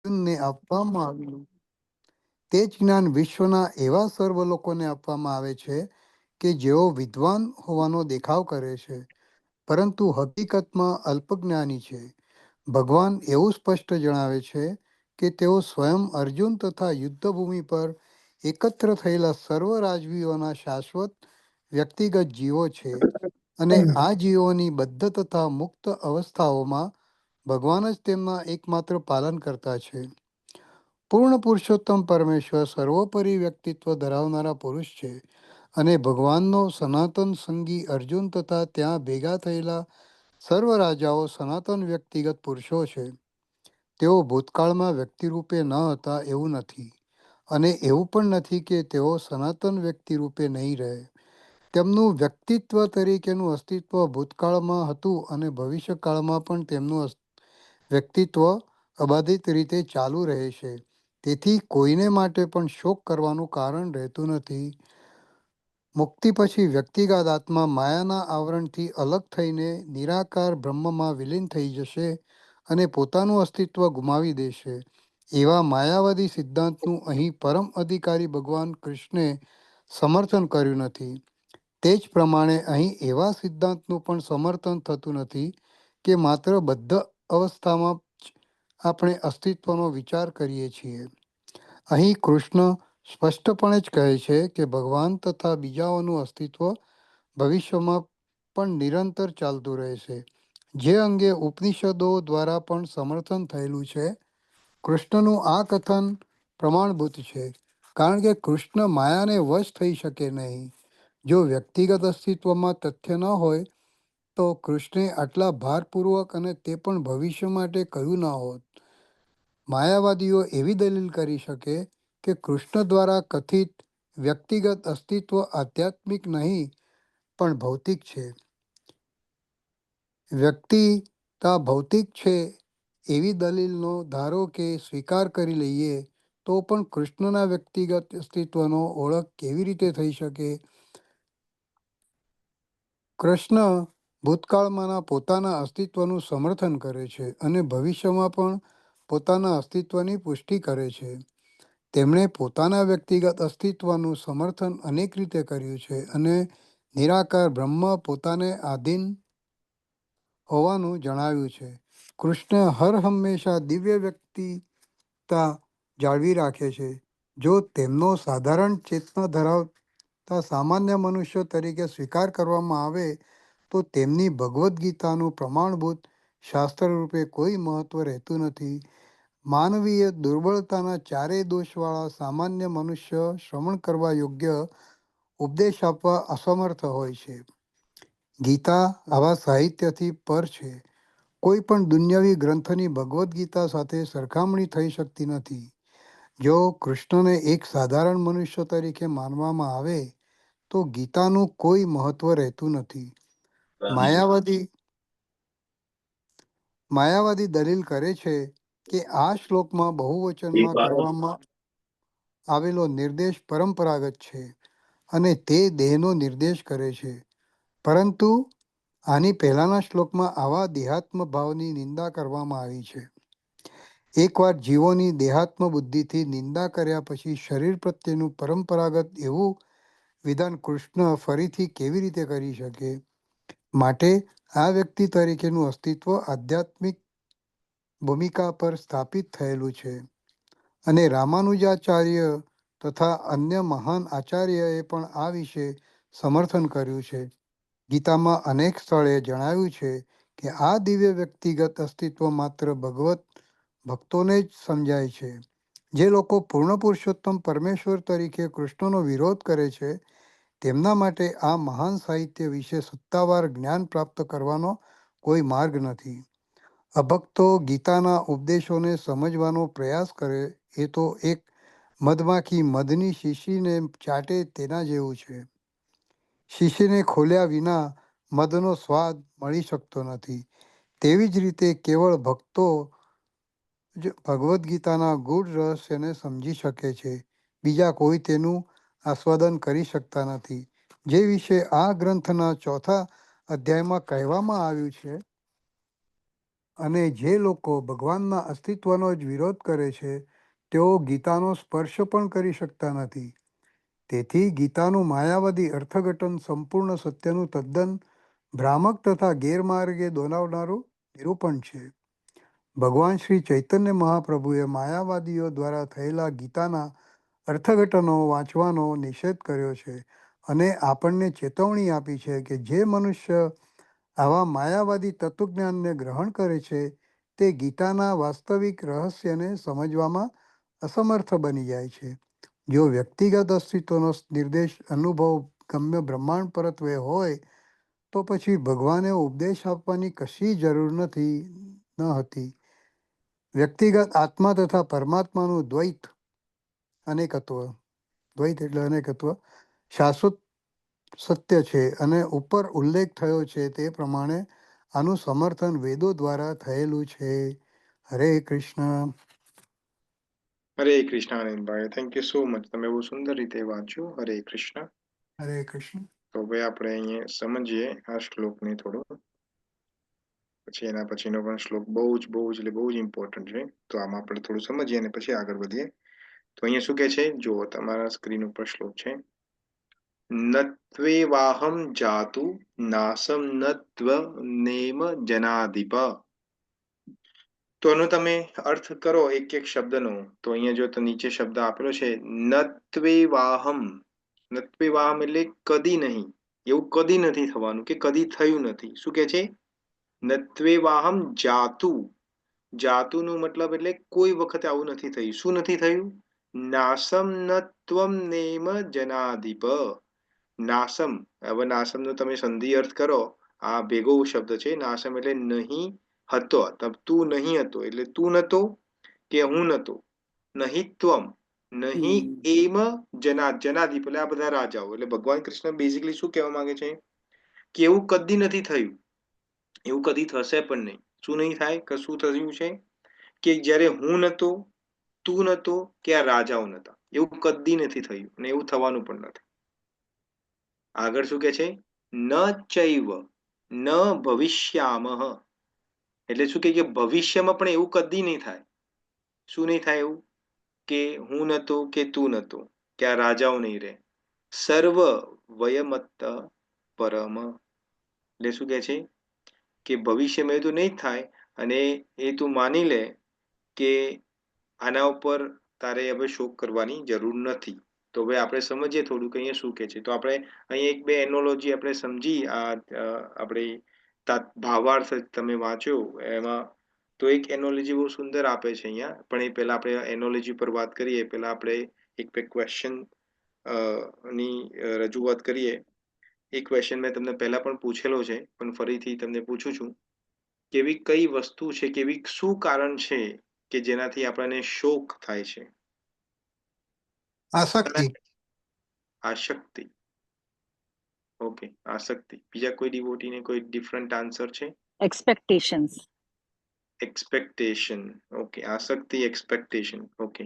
અર્જુનને આપવામાં આવ્યું તે જ જ્ઞાન વિશ્વના એવા સર્વ લોકોને આપવામાં આવે છે કે જેઓ વિદ્વાન હોવાનો દેખાવ કરે છે, પરંતુ હકીકતમાં અલ્પજ્ઞાની છે. ભગવાન એવું સ્પષ્ટ જણાવે છે કે તેઓ સ્વયં અર્જુન તથા યુદ્ધભૂમિ પર એકત્ર થયેલા સર્વ રાજવીઓના શાશ્વત વ્યક્તિગત જીવો છે અને આ જીવોની બદ્ધ તથા મુક્ત અવસ્થાઓમાં ભગવાન જ તેમના એકમાત્ર પાલનકર્તા છે. પૂર્ણ પુરુષોત્તમ પરમેશ્વર સર્વોપરી વ્યક્તિત્વ ધરાવનારા પુરુષ છે અને ભગવાનનો સનાતન સંગી અર્જુન તથા ત્યાં ભેગા થયેલા સર્વ રાજાઓ સનાતન વ્યક્તિગત પુરુષો છે. તેઓ ભૂતકાળમાં વ્યક્તિરૂપે ન હતા એવું નથી, અને એવું પણ નથી કે તેઓ સનાતન વ્યક્તિરૂપે નહીં રહે. તેમનું વ્યક્તિત્વ તરીકેનું અસ્તિત્વ ભૂતકાળમાં હતું અને ભવિષ્યકાળમાં પણ તેમનું વ્યક્તિત્વ અબાધિત રીતે ચાલુ રહે છે. તેથી કોઈને માટે પણ શોક કરવાનું કારણ રહેતું નથી. મુક્તિ પછી વ્યક્તિગત આત્મા માયાના આવરણથી અલગ થઈને નિરાકાર બ્રહ્મમાં વિલીન થઈ જશે અને પોતાનું અસ્તિત્વ ગુમાવી દેશે. એવા માયાવાદી સિદ્ધાંતનું અહીં પરમ અધિકારી ભગવાન કૃષ્ણે સમર્થન કર્યું નથી. તે જ પ્રમાણે અહીં એવા સિદ્ધાંતનું પણ સમર્થન થતું નથી કે માત્ર બદ્ધ અવસ્થામાં જ આપણે અસ્તિત્વનો વિચાર કરીએ છીએ. અહીં કૃષ્ણ સ્પષ્ટપણે જ કહે છે કે ભગવાન તથા બીજાઓનું અસ્તિત્વ ભવિષ્યમાં પણ નિરંતર ચાલતું રહેશે, જે અંગે ઉપનિષદો દ્વારા પણ સમર્થન થયેલું છે. કૃષ્ણનું આ કથન પ્રમાણભૂત છે, કારણ કે કૃષ્ણ માયાને વશ થઈ શકે નહીં. જો વ્યક્તિગત અસ્તિત્વમાં તથ્ય ન હોય તો કૃષ્ણે આટલા ભારપૂર્વક અને તે પણ ભવિષ્ય માટે કહ્યું ન હોત. માયાવાદીઓ એવી દલીલ કરી શકે કે કૃષ્ણ દ્વારા કથિત વ્યક્તિગત અસ્તિત્વ આધ્યાત્મિક નહીં પણ ભૌતિક છે. વ્યક્તિતા ભૌતિક છે એવી દલીલનો ધારો કે સ્વીકાર કરી લઈએ તો પણ કૃષ્ણના વ્યક્તિગત અસ્તિત્વનો ઓળખ કેવી રીતે થઈ શકે? કૃષ્ણ ભૂતકાળમાંના પોતાના અસ્તિત્વનું સમર્થન કરે છે અને ભવિષ્યમાં પણ પોતાના અસ્તિત્વની પુષ્ટિ કરે છે. તેમણે પોતાના વ્યક્તિગત અસ્તિત્વનું સમર્થન અનેક રીતે કર્યું છે અને નિરાકાર બ્રહ્મ પોતાને આધીન હોવાનું જણાવ્યું છે. કૃષ્ણ હર હંમેશા દિવ્ય વ્યક્તિતા જાળવી રાખે છે. જો તેમનો સાધારણ ચેતના ધરાવતા સામાન્ય મનુષ્યો તરીકે સ્વીકાર કરવામાં આવે તો તેમની ભગવદ્ ગીતાનું પ્રમાણભૂત શાસ્ત્ર રૂપે કોઈ મહત્વ રહેતું નથી. માનવીય દુર્બળતાના ચારેય દોષવાળા સામાન્ય મનુષ્ય શ્રવણ કરવા યોગ્ય ઉપદેશ આપવા અસમર્થ હોય છે. ગીતા આવા સાહિત્યથી પર છે. કોઈ પણ દુન્યવી ગ્રંથની ભગવદ્ ગીતા સાથે સરખામણી થઈ શકતી નથી. જો કૃષ્ણને એક સાધારણ મનુષ્ય તરીકે માનવામાં આવે તો ગીતાનું કોઈ મહત્વ રહેતું નથી. માયાવાદી દલીલ કરે છે કે આ શ્લોકમાં બહુવચનમાં કરવામાં આવેલો નિર્દેશ પરંપરાગત છે અને તે દેહનો નિર્દેશ કરે છે, પરંતુ આની પહેલાના શ્લોકમાં આવા દેહાત્મ ભાવની નિંદા કરવામાં આવી છે. એકવાર જીવોની દેહાત્મ બુદ્ધિથી નિંદા કર્યા પછી શરીર પ્રત્યેનું પરંપરાગત એવું વિધાન કૃષ્ણ ફરીથી કેવી રીતે કરી શકે? માટે આ વ્યક્તિ તરીકેનું અસ્તિત્વ આધ્યાત્મિક ભૂમિકા પર સ્થાપિત થયેલું છે અને રામાનુજાચાર્ય તથા અન્ય મહાન આચાર્યએ પણ આ વિશે સમર્થન કર્યું છે. ગીતામાં અનેક સ્થળે જણાવ્યું છે કે આ દિવ્ય વ્યક્તિગત અસ્તિત્વ માત્ર ભગવત ભક્તોને જ સમજાય છે. જે લોકો પૂર્ણ પુરુષોત્તમ પરમેશ્વર તરીકે કૃષ્ણનો વિરોધ કરે છે તેમના માટે આ મહાન સાહિત્ય વિશે સત્તાવાર જ્ઞાન પ્રાપ્ત કરવાનો કોઈ માર્ગ નથી. અભક્તો ગીતાના ઉપદેશોને સમજવાનો પ્રયાસ કરે એ તો એક મધમાખી મધની શીશીને ચાટે તેના જેવું છે. શીશીને ખોલ્યા વિના મધનો સ્વાદ મળી શકતો નથી. તેવી જ રીતે કેવળ ભક્તો જ ભગવદ્ ગીતાના ગૂઢ રહસ્યને સમજી શકે છે. બીજા કોઈ તેનું આસ્વાદન કરી શકતા નથી. જે વિશે આ ગ્રંથના ચોથા અધ્યાયમાં કહેવામાં આવ્યું છે અને જે લોકો ભગવાનના અસ્તિત્વનો જ વિરોધ કરે છે તેઓ ગીતાનો સ્પર્શ પણ કરી શકતા નથી. તેથી ગીતાનું માયાવાદી અર્થઘટન સંપૂર્ણ સત્યનું તદ્દન ભ્રામક તથા ગેરમાર્ગે દોરાવનારું નિરૂપણ છે. ભગવાન શ્રી ચૈતન્ય મહાપ્રભુએ માયાવાદીઓ દ્વારા થયેલા ગીતાના અર્થઘટનો વાંચવાનો નિષેધ કર્યો છે અને આપણને ચેતવણી આપી છે કે જે મનુષ્ય આવા માયાવાદી તત્વજ્ઞાનને ગ્રહણ કરે છે તે ગીતાના વાસ્તવિક રહસ્યને સમજવામાં અસમર્થ બની જાય છે. જો વ્યક્તિગત અસ્તિત્વનો નિર્દેશ અનુભવ ગમ્ય બ્રહ્માંડ પરત્વે હોય તો પછી ભગવાને ઉપદેશ આપવાની કશી જરૂર ન હતી. વ્યક્તિગત આત્મા તથા પરમાત્માનું અનેકત્વ દ્વૈત એટલે અનેકત્વ શાશ્વત સત્ય છે અને ઉપર ઉલ્લેખ થયો છે તે પ્રમાણે આનું સમર્થન વેદો દ્વારા થયેલું છે. હરે કૃષ્ણ. હરે કૃષ્ણ આનંદભાઈ, થેન્ક યુ સો મચ. તમે બહુ સુંદર રીતે વાંચ્યું. હરે કૃષ્ણ. હરે કૃષ્ણ. તો હવે આપણે અહીંયા સમજીએ આ શ્લોકને થોડો. પછી એના પછીનો પણ શ્લોક બહુ જ એટલે બહુ જ ઇમ્પોર્ટન્ટ છે. તો આમાં આપણે થોડું સમજીએ અને પછી આગળ વધીએ. તો અહીંયા શું કહે છે, જો તમારા સ્ક્રીન ઉપર શ્લોક છે, નત્વેવાહમ જાતુ નાસમ નત્વ નેમ જનાધિપ. તો એનો તમે અર્થ કરો એક એક શબ્દનો. તો અહીંયા જો નીચે શબ્દ આપેલો છે નત્વેવાહમ. નત્વેવાહમ એટલે કદી નહીં, એવું કદી નથી થવાનું કે કદી થયું નથી. શું કે છે? નત્વેવાહમ જાતુ. જાતુનું મતલબ એટલે કોઈ વખતે આવું નથી થયું. શું નથી થયું? નાસમ નત્વમ નેમ જનાધિપ. નાસમ. હવે નાસમનો તમે સંધિ અર્થ કરો, આ ભેગો શબ્દ છે. નાસમ એટલે નહીં હતો. તું નહીં હતો એટલે તું નતો કે હું નતો. નહીં ત્વમ. નહીં એમ જનાધિપ એટલે આ બધા રાજાઓ. એટલે ભગવાન કૃષ્ણ બેઝિકલી શું કહેવા માંગે છે કે એવું કદી નથી થયું, એવું કદી થશે પણ નહીં. શું નહીં થાય? કશું થયું છે કે જ્યારે હું નતો, તું નતો કે આ રાજાઓ નતા, એવું કદી નથી થયું અને એવું થવાનું પણ નથી. આગળ શું કે છે? ન ચૈવ ન ભવિષ્યામહ. એટલે શું કે ભવિષ્યમાં પણ એવું કદી નહીં થાય. શું નહીં થાય એવું? કે હું નતો કે તું નતો કે આ રાજાઓ નહીં રહે. સર્વ વયમત્ત પરમ. એટલે શું કે છે કે ભવિષ્યમાં એ તો નહીં જ થાય અને એ તું માની લે કે આના ઉપર તારે હવે શોક કરવાની જરૂર નથી. તો હવે આપણે સમજીએ થોડું કે અહીંયા શું કે છે. તો આપણે અહીંયા એક બે એનોલોજી આપણે સમજી. આપણે ભાવાર્થ તમે વાંચ્યો એમાં તો એક એનોલોજી બહુ સુંદર આપે છે અહીંયા. પણ એ પહેલા આપણે એનોલોજી પર વાત કરીએ પહેલા આપણે એક બે ક્વેશ્ચન ની રજૂઆત કરીએ. એ ક્વેશ્ચન મેં તમને પહેલા પણ પૂછેલો છે પણ ફરીથી તમને પૂછું છું કે એવી કઈ વસ્તુ છે કે એવી શું કારણ છે કે જેનાથી આપણને શોક થાય છે? આસક્તિ. આશક્તિ. ઓકે, આસક્તિ. બીજા કોઈ ડિવોટીને કોઈ ડિફરન્ટ આન્સર છે? એક્સપેક્ટેશન્સ. એક્સપેક્ટેશન. ઓકે, આસક્તિ, એક્સપેક્ટેશન. ઓકે,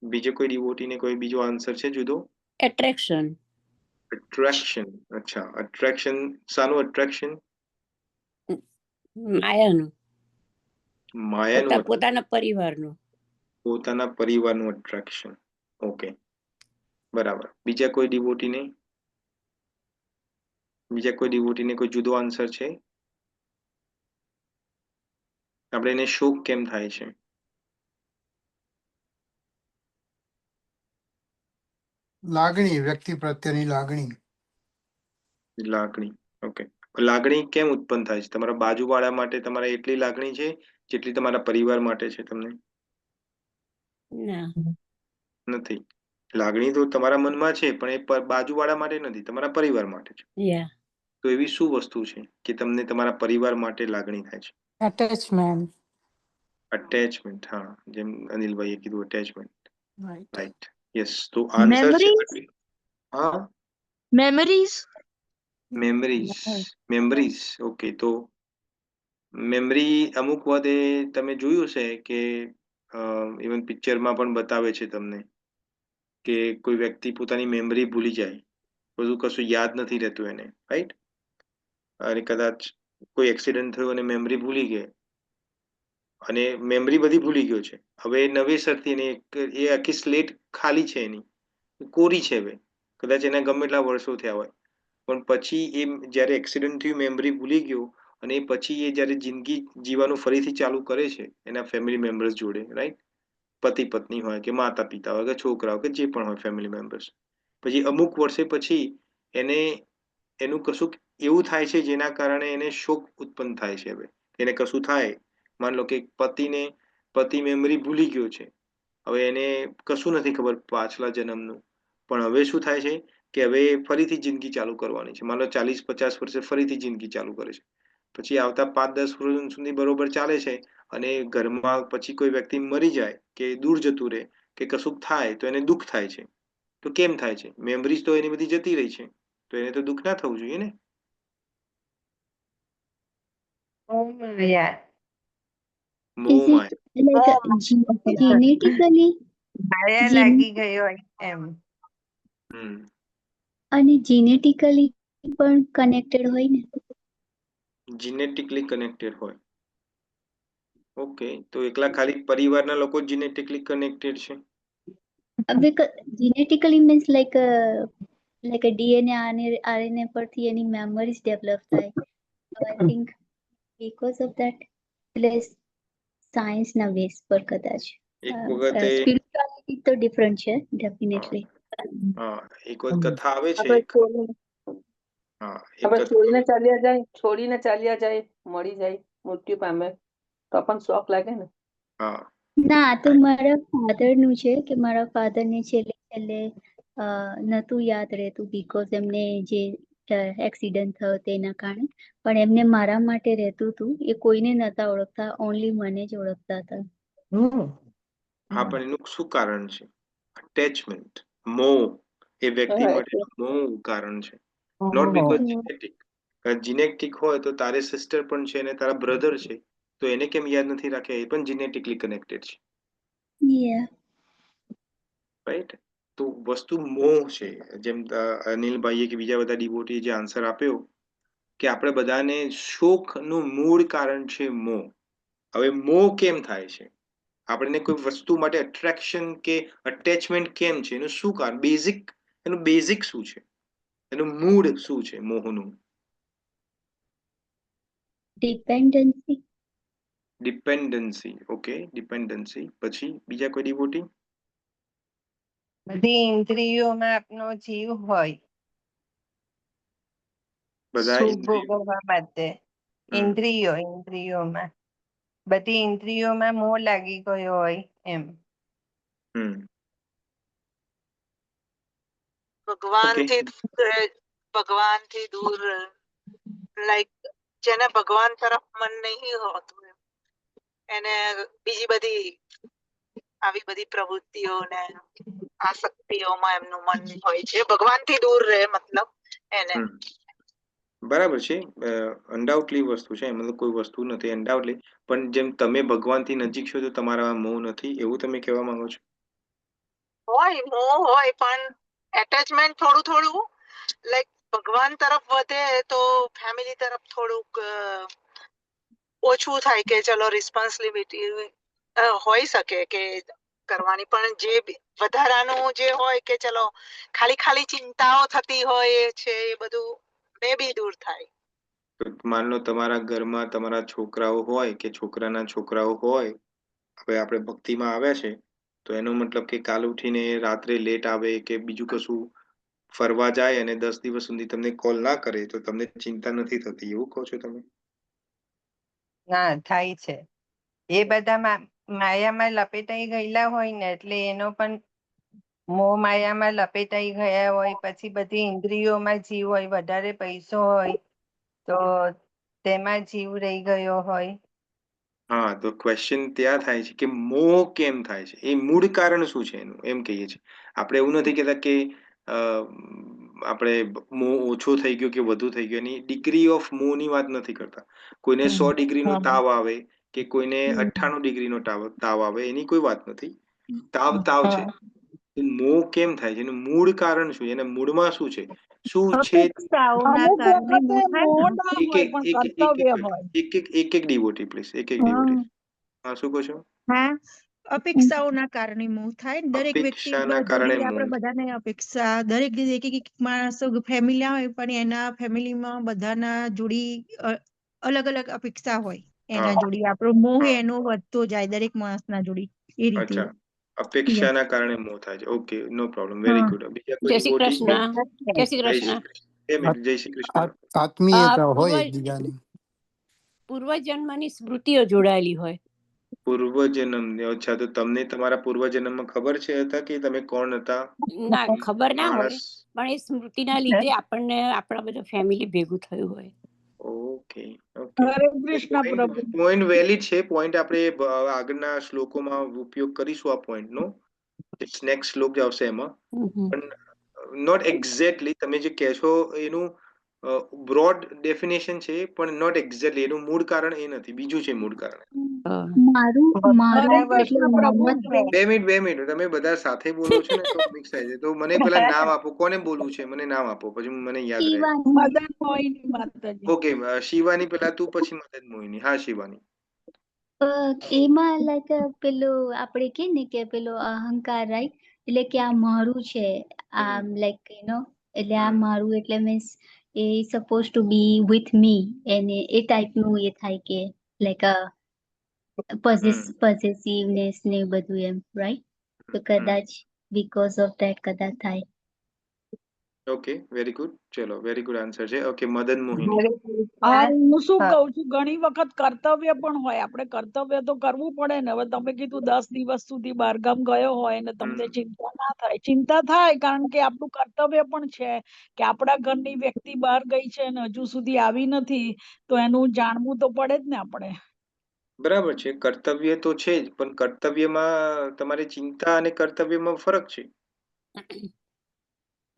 બીજો કોઈ ડિવોટીને કોઈ બીજો આન્સર છે જુદો? એટ્રેક્શન. અટ્રેક્શન. અચ્છા, અટ્રેક્શન. શાનું અટ્રેક્શન? માયાનું. માયાનું. પોતાના પરિવારનું. પોતાના પરિવારનું અટ્રેક્શન. ઓકે, બરાબર. બીજા કોઈ ડિવોટીને કોઈ જુદો આન્સર છે? આપણે એને શોક કેમ થાય છે? લાગણી, વ્યક્તિ પ્રત્યેની લાગણી. લાગણી. ઓકે, લાગણી કેમ ઉત્પન્ન થાય છે? તમારા બાજુવાળા માટે તમારે એટલી લાગણી છે જેટલી તમારા પરિવાર માટે છે તમને? ના. નથી. લાગણી તો તમારા મનમાં છે પણ એ બાજુવાળા માટે નથી, તમારા પરિવાર માટે છે. તો એવી શું વસ્તુ છે કે તમને તમારા પરિવાર માટે લાગણી થાય છે? એટેચમેન્ટ. અટેચમેન્ટ. હા, જેમ અનિલભાઈએ કીધું અટેચમેન્ટ. રાઈટ. યસ. તો આન્સર છે હા, મેમરીઝ. મેમરીઝ. ઓકે, તો મેમરી અમુક વખતે તમે જોયું છે કે ઇવન પિક્ચરમાં પણ બતાવે છે તમને કે કોઈ વ્યક્તિ પોતાની મેમરી ભૂલી જાય, બધું કશું યાદ નથી રહેતું એને, રાઈટ? અને કદાચ કોઈ એક્સિડન્ટ થયો અને મેમરી ભૂલી ગઈ અને મેમરી બધી ભૂલી ગયો છે. હવે નવેસરથી એને એ આખી સ્લેટ ખાલી છે એની, કોરી છે હવે. કદાચ એના ગમે એટલા વર્ષો થયા હોય. પણ પછી એ જ્યારે એક્સિડન્ટ થયું મેમરી ભૂલી ગયો અને પછી એ જ્યારે જિંદગી જીવવાનું ફરીથી ચાલુ કરે છે એના ફેમિલી મેમ્બર્સ જોડે, રાઈટ? પતિ-પત્ની હોય કે માતા-પિતા હોય કે છોકરાઓ કે જે પણ હોય ફેમિલી મેમ્બર્સ. પછી અમુક વર્ષે પછી એને એનું કશુંક એવું થાય છે જેના કારણે એને શોક ઉત્પન્ન થાય છે હવે. એને કશું થાય, માન લો કે પતિ મેમરી ભૂલી ગયો છે. હવે એને કશું નથી ખબર પાછલા જન્મનું. પણ હવે શું થાય છે કે હવે ફરીથી જિંદગી ચાલુ કરવાની છે. માન લો 40-50 વર્ષે ફરીથી જિંદગી ચાલુ કરે છે. પછી આવતા 5-10 વર્ષ સુધી બરોબર ચાલે છે અને ઘરમાં પછી કોઈ વ્યક્તિ મરી જાય કે દૂર જતું રહે કે કશુંક થાય તો એને દુઃખ થાય છે. તો કેમ થાય છે? મેમરીઝ તો એની બધી જતી રહી છે. તો એને તો દુઃખ ના થવું જોઈએ ને? Yeah. Is it મોહમાયા. like genetically Maya Gen- લાગી ગઈ હોય એમ. અને genetically પણ કનેક્ટેડ હોય ને? જીનેટિકલી કનેક્ટેડ હોય. ઓકે, તો એકલા ખાલી પરિવારના લોકો જીનેટિકલી કનેક્ટેડ છે? Because genetically means like a DNA RNA પરથી એની memories develop થાય. So I think because of that એટલે સાયન્સ ના બેસ પર કદાચ એક વખતે સ્પિરિચ્યુઆલિટી તો ડિફરન્ટ છે ડેફિનેટલી. હા, એક વખત કથા આવે છે. હા, એક આપણે કથા છોડીને ચાલ્યા જાય મળી જાય મૃત્યુ પામે તો પણ શોખ લાગે ને. હા, ના આ તો મારા ફાધર નું છે કે મારા ફાધર ને છેલ્લે નતું યાદ રહેતું બીકોઝ એમને જે એક્સિડન્ટ થયો તેના કારણે, પણ એમને મારા માટે રહેતું હતું. એ કોઈને નતા ઓળખતા, ઓનલી મને જ ઓળખતા હતા. હા, પણ એનું શું કારણ છે? અટેચમેન્ટ, મોહ. એ વ્યક્તિ હા, માટે મોહ કારણ છે. Not because genetic. જીનેટિક હોય તો તારે સિસ્ટર પણ છે અને તારા બ્રધર છે, તો એને કેમ યાદ નથી રાખ્યા? એ પણ જીનેટિકલી કનેક્ટેડ છે, Yeah. રાઈટ? તો વસ્તુ મોહ છે. જેમ અનિલભાઈએ કે બીજા બધા ડિવોટીએ જે આન્સર આપ્યો કે આપણે બધાને શોકનું મૂળ કારણ છે મોહ. હવે મોહ કેમ થાય છે? આપણને કોઈ વસ્તુ માટે અટ્રેક્શન કે અટેચમેન્ટ કેમ છે? એનું શું કારણ? એનું બેઝિક શું છે? એનું મૂળ શું છે મોહનું? ડિપેન્ડન્સી. ડિપેન્ડન્સી. Okay, dependency. પછી બીજા કોઈ ડિવોટી? બધી ઇન્દ્રિયોમાં આપનો જીવ હોય બધા સુખ ઇન્દ્રિયો. ભોગવવા માટે. ઇન્દ્રિયોમાં બધી ઇન્દ્રિયોમાં મોહ લાગી ગયો હોય એમ. ભગવાનથી દૂર લાઈક જેને ભગવાન તરફ મન નહીં હોતું એને બીજી બધી આવી બધી પ્રવૃત્તિઓને આસક્તિઓમાં એમનું મન હોય છે. ભગવાનથી દૂર રહે મતલબ એને. બરાબર છે. અનડાઉટલી વસ્તુ છે, મતલબ કોઈ વસ્તુ નથી અનડાઉટલી. પણ જેમ તમે ભગવાનથી નજીક છો તો તમારામાં મોહ નથી, એવું તમે કહેવા માંગો છો? હોય મોહ હોય પણ એટેચમેન્ટ થોડું લાઈક ભગવાન તરફ વધે તો ફેમિલી તરફ થોડુંક ઓછું થાય કે ચલો રિસ્પોન્સિબિલિટી હોઈ શકે કે કરવાની, પણ જે વધારાનું જે હોય કે ચલો ખાલી ચિંતાઓ થતી હોય છે એ બધું મે બી દૂર થાય. તો માન લો તમારા ઘરમાં તમારા છોકરાઓ હોય કે છોકરાના છોકરાઓ હોય, હવે આપણે ભક્તિમાં આવ્યા છે તો એનો મતલબ કે કાલ ઉઠીને રાત્રે લેટ આવે કે બીજું કશું ફરવા જાય અને 10 દિવસ સુધી તમને કોલ ના કરે તો તમને ચિંતા નથી થતી, એવું કહો છો તમે? ના, થાય છે. એ બધા માયામાં લપેટાઈ ગયેલા હોય ને એટલે એનો પણ મોહ માયામાં લપેટાઈ ગયા હોય. પછી બધી ઇન્દ્રિયોમાં જીવ હોય, વધારે પૈસો હોય તો તેમાં જીવ રહી ગયો હોય. હા, તો ક્વેશ્ચન ત્યાં થાય છે કે મોહ કેમ થાય છે? એ મૂળ કારણ શું છે એનું? એમ કહીએ છીએ. આપણે એવું નથી કહેતા કે આપણે મોહ ઓછો થઈ ગયો કે વધુ થઈ ગયો. એની ડિગ્રી ઓફ મોહની વાત નથી કરતા. કોઈને 100 ડિગ્રીનો તાવ આવે કે કોઈને 98 ડિગ્રીનો તાવ આવે, એની કોઈ વાત નથી. તાવ છે. મોહ કેમ થાય છે? એનું મૂળ કારણ શું છે? એના મૂળમાં શું છે? શું છે? એક એક ડિવોટી પ્લીઝ. એક ડિવોટી. હા, શું કહો છો? હા, અપેક્ષાઓના કારણે મોહ થાય ને. દરેક વ્યક્તિ અપેક્ષાના કારણે જોઈએ આપણે મોહ. બધાને અપેક્ષા, દરેક એક માણસો ફેમિલી હોય પણ એના ફેમિલીમાં બધાના જોડી અલગ અલગ અપેક્ષા હોય. એના હા, જોડી આપણો મોહ હા, એનો વધતો જાય દરેક માણસના જોડી એ રીતે. અચ્છા. યસ. અપેક્ષાના કારણે મોહ થાય છે. ઓકે, નો પ્રોબ્લેમ. વેરી હા. ગુડ. બીજા કોઈ જય શ્રી ડિવોટી? કૃષ્ણ. જય શ્રી જય શ્રી કૃષ્ણ. કૃષ્ણ. 2 મિનિટ. જય શ્રી કૃષ્ણ. આત્મીયતા હોય પૂર્વ એકબીજાની. પૂર્વજન્મની સ્મૃતિઓ જોડાયેલી હોય. પૂર્વજન્મ. અચ્છા, તો તમને તમારા પૂર્વજન્મમાં ખબર હતા કે તમે કોણ હતા? ના ખબર ના હોય, માણસ? પણ એ સ્મૃતિના લીધે આપણને આપણા બધા ફેમિલી ભેગું થયું હોય. Okay, okay. હરે કૃષ્ણ પ્રભુ. પોઈન્ટ વેલિડ છે. પોઈન્ટ આપણે આગળના શ્લોકોમાં ઉપયોગ કરીશું આ પોઈન્ટનો. નેક્સ્ટ શ્લોક જે આવશે એમાં. પણ નોટ એક્ઝેક્ટલી તમે જે કહે છો એનું બ્રોડ ડેફિનેશન છે, પણ નોટ એક્ઝેક્ટલી એનું મૂળ કારણ એ નથી, બીજું છે મૂળ કારણ. મારું બધા એટલે વસ્તુ પ્રભુ મહત્વ છે. 2 મિનિટ, 2 મિનિટ. તમે બધા સાથે બોલો છો ને તો મિક્સ થાય છે. તો મને પેલા નામ આપો, કોને બોલવું છે મને નામ આપો, પછી મને યાદ રહે. શિવાની. મદન મોહિની માતાજી. ઓકે, શિવાની પેલા તું, પછી મદન મોહિની. હા, શિવાની. એમાં લાઈક પેલું આપણે કે ને કે પેલો અહંકાર, રાઈટ? એટલે કે આ મારું છે, આમ લાઈક એટલે આ મારું એટલે મીન્સ એ suppose to be with me, એને એ ટાઈપનું એ થાય કે લાઈક પોઝેસિવનેસ ને બધું એમ, રાઈટ? તો કદાચ બીકોઝ ઓફ ધેટ કદાચ થાય. Okay, very good. ચલો, વેરી ગુડ આન્સર છે. ઓકે, મદન મોહિની. હા, હું શું હા. કહું છું, ઘણી વખત કર્તવ્ય પણ હોય. આપણે કર્તવ્ય તો કરવું પડે ને. હવે તમે કીધું 10 દિવસ સુધી બહારગામ ગયો હોય ને તમને ચિંતા ના થાય. ચિંતા થાય કારણ કે આપણું કર્તવ્ય પણ છે કે આપણા ઘરની વ્યક્તિ બહાર ગઈ છે ને હજુ સુધી આવી નથી, તો એનું જાણવું તો પડે જ ને આપણે. બરાબર છે, કર્તવ્ય તો છે જ, પણ કર્તવ્યમાં તમારી ચિંતા અને કર્તવ્યમાં ફરક છે.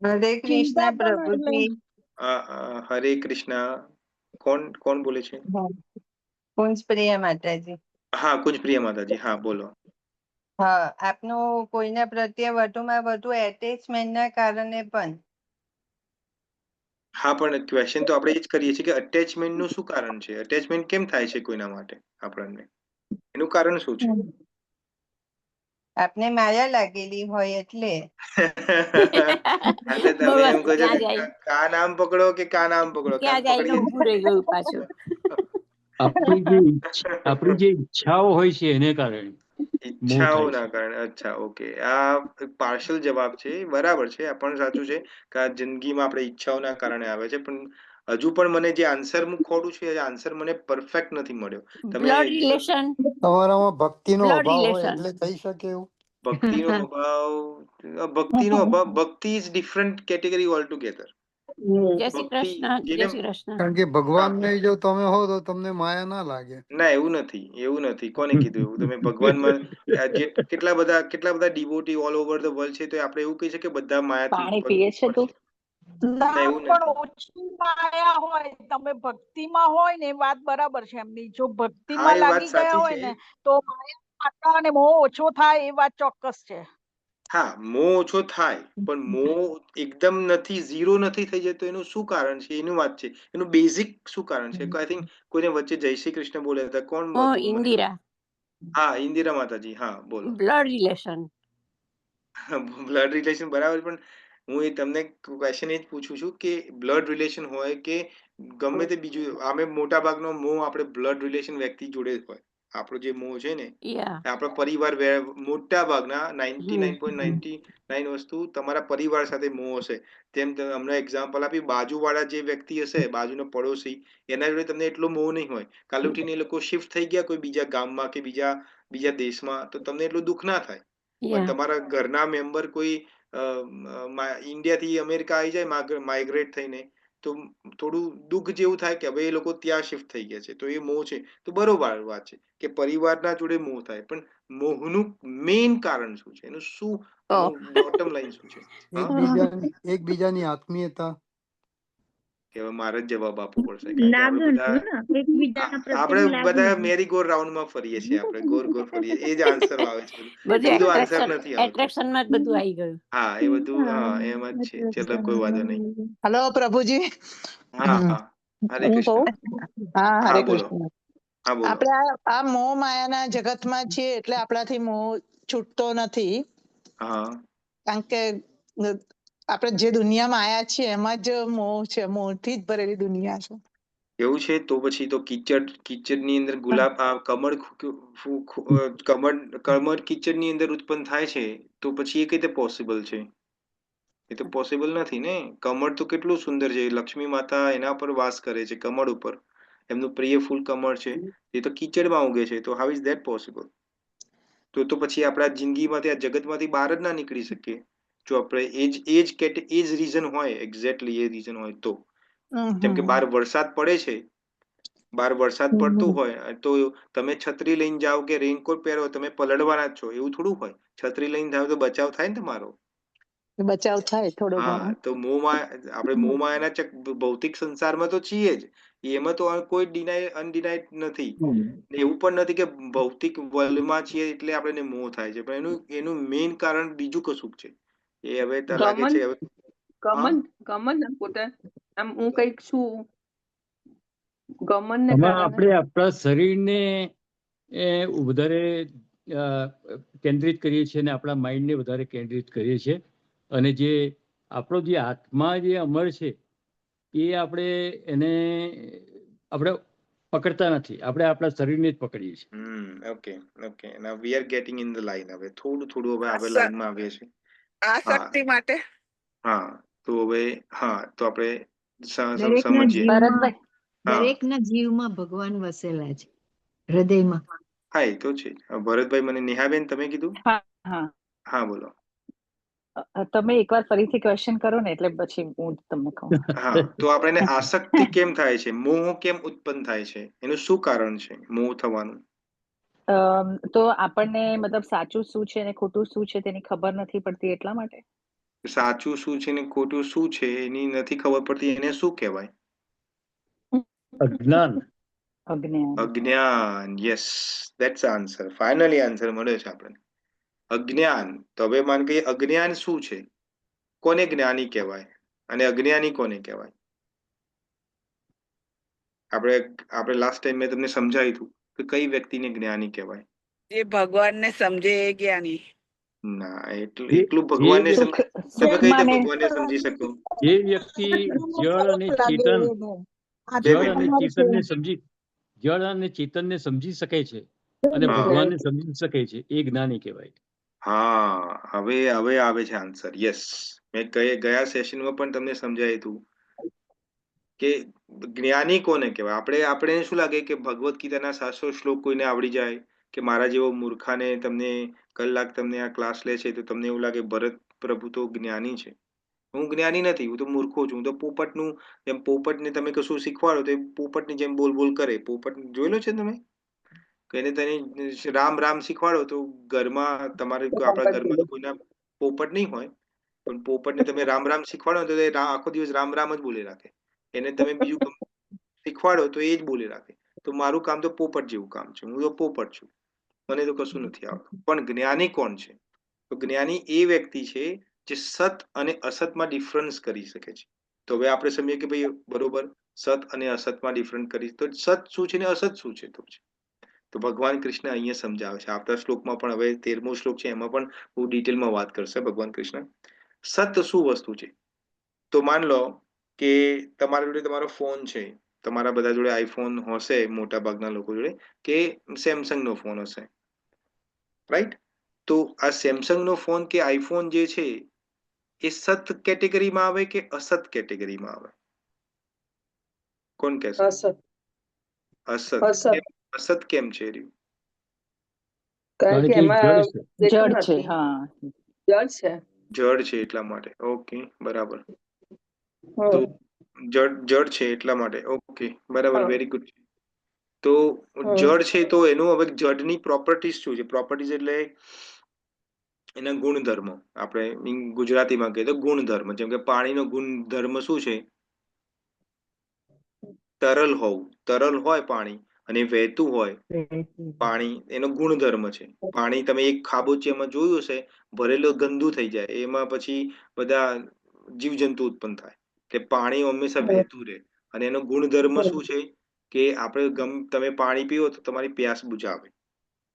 હરે ચિંતા કૃષ્ણ પણ એટલે પ્રભુજી. હરે કૃષ્ણ. કોણ કોણ બોલે છે? કુંજ પ્રિયા માતાજી. હા, કુંજ પ્રિયા માતાજી. હા, બોલો. હા, આપનું કોઈના પ્રત્યે વધુમાં વધુ એટેચમેન્ટના કારણે પણ. હા, પણ ક્વેશ્ચન તો આપણે એ જ કરીએ છીએ કે અટેચમેન્ટનું શું કારણ છે? અટેચમેન્ટ કેમ થાય છે કોઈના માટે આપણને? એનું કારણ શું છે? આપને માયા લાગેલી હોય એટલે. એટલે બહુ તમે એમ કહો છો ત્યાં કે જાય કા નામ પકડો કે કા નામ પકડો, કાન ત્યાં જઈને પકડીએ. ઊભું રહી ગયું પાછું. આપણી જે ઈચ્છાઓ હોય છે એને કારણે મોહ થાય છે. ઈચ્છાઓના કારણે. અચ્છા, ઓકે. આ પાર્શલ જવાબ છે. બરાબર છે, આ પણ સાચું છે કે આ જિંદગીમાં આપણે ઈચ્છાઓના કારણે આવે છે. પણ હજુ પણ મને જે આન્સર હું ખોટું છું, એ આન્સર મને પરફેક્ટ નથી મળ્યો. તમે બ્લડ રિલેશન. તમારામાં ભક્તિનો બ્લડ અભાવ હોય રિલેશન. એટલે થઈ શકે એવું. ભક્તિનો અભાવ, ભક્તિ is different category all together. જય શ્રી ભક્તિ કૃષ્ણ. જય જેને શ્રી કૃષ્ણ. કારણ કે હા, ભગવાનને જો તમે હો તો તમને માયા ના લાગે. ના, એવું નથી, એવું નથી. કોને કીધું એવું? તમે ભગવાનમાં જે કેટલા બધા devotee all over the world છે, તો આપણે એવું કહી શકીએ કે બધા માયાથી પાણી ઉપર પીએ છે ઉપર તું? છે. ના, ના, એવું પણ નથી. ઓછી માયા હોય. તમે ભક્તિમાં હોય ને એ વાત બરાબર છે એમની. જો હા, ભક્તિમાં એ વાત લાગી ગયા સાચી હોય છે. ને તો માયા માતા અને મોહ ઓછો થાય એ વાત ચોક્કસ છે. હા, મોહ ઓછો થાય, પણ મોહ એકદમ નથી, ઝીરો નથી થઈ જતો. એનું શું કારણ છે? એની વાત છે. એનું બેઝિક શું કારણ છે? આઈ થિંક કોઈને વચ્ચે જય શ્રી કૃષ્ણ બોલ્યા હતા. કોણ હતું? મને ઇન્દિરા. હા, ઇન્દિરા માતાજી. હા, બોલો. Blood relation. બ્લડ રિલેશન બરાબર, પણ હું એ તમને ક્વેશ્ચન એ જ પૂછું છું કે બ્લડ રિલેશન હોય કે ગમે તે બીજું, આમે મોટા ભાગનો મોહ આપણે બ્લડ રિલેશન વ્યક્તિ જોડે જ હોય. આપણો જે મોહ છે ને, યા. આપણા પરિવાર મોટા ભાગના 99.99 વસ્તુ તમારા પરિવાર સાથે મોહ હશે. તેમ હમણાં એક્ઝામ્પલ આપી, બાજુવાળા જે વ્યક્તિ હશે, બાજુનો પડોશી, એના જોડે તમને એટલો મોહ નહીં હોય. કાલ ઉઠીને એ લોકો શિફ્ટ થઈ ગયા કોઈ બીજા ગામમાં કે બીજા દેશમાં, તો તમને એટલું દુઃખ ના થાય. પણ યા. તમારા ઘરના મેમ્બર કોઈ ઇન્ડિયાથી અમેરિકા આવી જાય માઇગ્રેટ થઈને, તો થોડું દુઃખ જેવું થાય કે હવે એ લોકો ત્યાં શિફ્ટ થઈ ગયા છે, તો એ મોહ છે. તો બરોબર વાત છે કે પરિવારના જોડે મોહ થાય, પણ મોહનું મેઇન કારણ શું છે? એનું શું, એનું બોટમ લાઈન શું છે? એકબીજાની આત્મીયતા. કે હવે મારે જ જવાબ આપવો પડશે, કારણ કે આપણે બધા એકબીજાના આપણે પ્રત્યેની બધા લાગણી. મેરી ગો રાઉન્ડમાં ફરીએ છીએ. આપણે ગોર ફરીએ, એ જ આન્સર આવે છે. એ બધું બધું આન્સર એટ્રેક્શન નથી આવતો. એટ્રેક્શનમાં જ બધું આવી ગયું. હા, એ બધું, હા, એમ જ છે. ચલો, કોઈ વાંધો નહીં. હલો પ્રભુજી. હા, હા. હરે હું કૃષ્ણ. કહું? હા, હા, હરે બોલો. કૃષ્ણ. હા બોલો. આપણે આ મોહ માયાના જગતમાં છીએ એટલે આપણાથી મોહ છૂટતો નથી. હા કારણ કે આપણે જે દુનિયામાં આયા છીએ એમાં જ મોહ છે, મોહથી જ ભરેલી દુનિયા છે. એવું છે. તો પછી તો કીચડની અંદર ગુલાબ કમળ કમળ કીચડની અંદર ઉત્પન્ન થાય છે, તો પછી એ કઈ રીતે પોસિબલ છે? એ તો પોસિબલ નથી ને. કમળ તો કેટલું સુંદર છે, લક્ષ્મી માતા એના પર વાસ કરે છે, કમળ ઉપર. એમનું પ્રિય ફૂલ કમળ છે, એ તો કીચડમાં ઉગે છે. તો હાઉ ઇઝ ધેટ પોસિબલ? તો પછી આપણા જિંદગીમાંથી આ જગતમાંથી બહાર જ ના નીકળી શકીએ. જો આપણે એ જ રીઝન હોય, એક્ઝેક્ટલી એ રીઝન હોય તો. જેમ કે બહાર વરસાદ પડે છે, બહાર વરસાદ પડતો હોય તો તમે છત્રી લઈને જાઓ કે રેનકોટ પહેરો, તમે પલળવાના જ છો એવું થોડું હોય. છત્રી લઈને જાઓ તો બચાવ થાય ને તમારો. બચાવ થાય થોડો ઘણો. હા, તો આપણે મોહમાયાના ભૌતિક સંસારમાં તો છીએ જ. એમાં તો કોઈ અનડિનાઇડ નથી. એવું પણ નથી કે ભૌતિક વર્લ્ડમાં છીએ એટલે આપણને મોહ થાય છે, પણ એનું મેઇન કારણ બીજું કશુંક છે. એ હવે લાગે ગમન છે હવે. હા ગમન પોતે આમ હું કઈક છું ગમન ને આમાં કારણે આપણે આપણા શરીરને વધારે કેન્દ્રિત કરીએ છીએ અને આપણા માઇન્ડને વધારે કેન્દ્રિત કરીએ છીએ. અને જે આપણો જે આત્મા જે અમર છે એ આપણે એને આપણે પકડતા નથી. આપણે આપણા શરીરને જ પકડીએ છીએ. Okay okay. Now we are getting in the line. હવે થોડું હવે આપણે લાઈનમાં આવીએ છીએ. આસક્તિ માટે હા, તો હવે તો આપણે દરેકના સમજીએ. જીવમાં હા દરેકના જીવમાં ભગવાન વસેલા છે, હૃદયમાં. હા, એ તો છે. ભરતભાઈ, મને નેહાબેન તમે કીધું. હા હા હા બોલો. તમે એકવાર ફરીથી ક્વેશ્ચન કરો ને એટલે પછી હું તમને કહું. હા, તો આપણે આસક્તિ કેમ થાય છે, મોહ કેમ ઉત્પન્ન થાય છે, એનું શું કારણ છે મોહ થવાનું? તો આપણને મતલબ સાચું શું છે અને ખોટું શું છે તેની ખબર નથી પડતી એટલા માટે. સાચું શું છે ને ખોટું શું છે એની નથી ખબર પડતી, એને શું કહેવાય? અજ્ઞાન. અજ્ઞાન. Yes, that's answer. Finally answer મળ્યો છે આપણને. અજ્ઞાન. તો હવે માન કે અજ્ઞાન શું છે, કોને જ્ઞાની કહેવાય અને અજ્ઞાની કોને કહેવાય? આપણે લાસ્ટ ટાઈમ મેં તમને સમજાવ્યું હતું કે કઈ વ્યક્તિને જ્ઞાની કહેવાય. જે ભગવાનને સમજે એ જ્ઞાની. ના, જે એટલું જે ભગવાનને વ્યક્તિ તમે કઈ રીતે સુખમાં ને ભગવાનને સમજી શકો? જે વ્યક્તિ જળ અને ચેતન બે જળ અને મિનિટ. ચેતનને સમજી શકે છે અને હા ભગવાનને સમજી શકે છે, એ જ્ઞાની કહેવાય. હા, હવે આવે છે આન્સર. યસ, મેં ગયા સેશનમાં પણ તમને સમજાયું હતું કે જ્ઞાની કોને કહેવાય. આપણે શું લાગે કે ભગવદ્ ગીતાના 700 શ્લોક કોઈને આવડી જાય, કે મારા જેવો મૂર્ખાને તમને કલાક તમને આ ક્લાસ લે છે તો તમને એવું લાગે ભરત પ્રભુ તો જ્ઞાની છે. હું જ્ઞાની નથી, હું તો મૂર્ખો છું. હું તો પોપટનું જેમ, પોપટને તમે કશું શીખવાડો તો એ પોપટની જેમ બોલ બોલ કરે. પોપટ જોયેલો છે તમે? એને તને રામ રામ શીખવાડો તો ઘરમાં આપણા ઘરમાં તો કોઈના પોપટ નહીં હોય, પણ પોપટને તમે રામ રામ શીખવાડો તો એ આખો દિવસ રામ રામ જ બોલી રાખે. એને તમે બીજું શીખવાડો તો એ જ બોલી રાખે. તો મારું કામ તો પોપટ જેવું કામ છે. હું તો પોપટ છું, મને તો કશું નથી આવડતું. પણ જ્ઞાની કોણ છે? તો જ્ઞાની એ વ્યક્તિ છે જે સત અને અસતમાં ડિફરન્સ કરી શકે છે. તો હવે આપણે સમજીએ કે ભાઈ બરોબર, સત અને અસતમાં ડિફરન્સ કરી તો સત શું છે ને અસત શું છે? તો ભગવાન કૃષ્ણ અહીંયા સમજાવે છે. આવતા શ્લોકમાં પણ, હવે 13મો શ્લોક છે એમાં પણ બહુ ડિટેલમાં વાત કરશે ભગવાન કૃષ્ણ. સત શું વસ્તુ છે? તો માન લો કે તમારા જોડે તમારો ફોન છે. તમારા બધા જોડે આઈફોન હશે, મોટા ભાગના લોકો જોડે, કે સેમસંગ નો ફોન હશે, રાઈટ? તો આ સેમસંગ નો ફોન કે આઈફોન જે છે એ સત કેટેગરીમાં આવે કે અસત કેટેગરીમાં આવે? કોણ કહેશે? અસત. અસત કેમ છે? કારણ કે એમાં જડ છે. હા, જળ છે. જડ છે એટલા માટે. ઓકે, બરાબર. તો જડ છે એટલા માટે. ઓકે, બરાબર, વેરી ગુડ. તો જડ છે તો એનું હવે જડની પ્રોપર્ટીઝ શું છે? પ્રોપર્ટીઝ એટલે એના ગુણધર્મ. આપણે ગુજરાતીમાં કહીએ તો ગુણધર્મ. જેમ કે પાણીનો ગુણધર્મ શું છે? તરલ હોવું. તરલ હોય પાણી અને વહેતું હોય પાણી, એનો ગુણધર્મ છે. પાણી તમે એક ખાબોચિયામાં જોયું હશે, ભરેલો ગંદુ થઈ જાય, એમાં પછી બધા જીવજંતુ ઉત્પન્ન થાય. કે પાણી હંમેશા વહેતું રહે અને એનો ગુણધર્મ શું છે? કે તમે પાણી પીવો તો તમારી પ્યાસ બુઝાવે,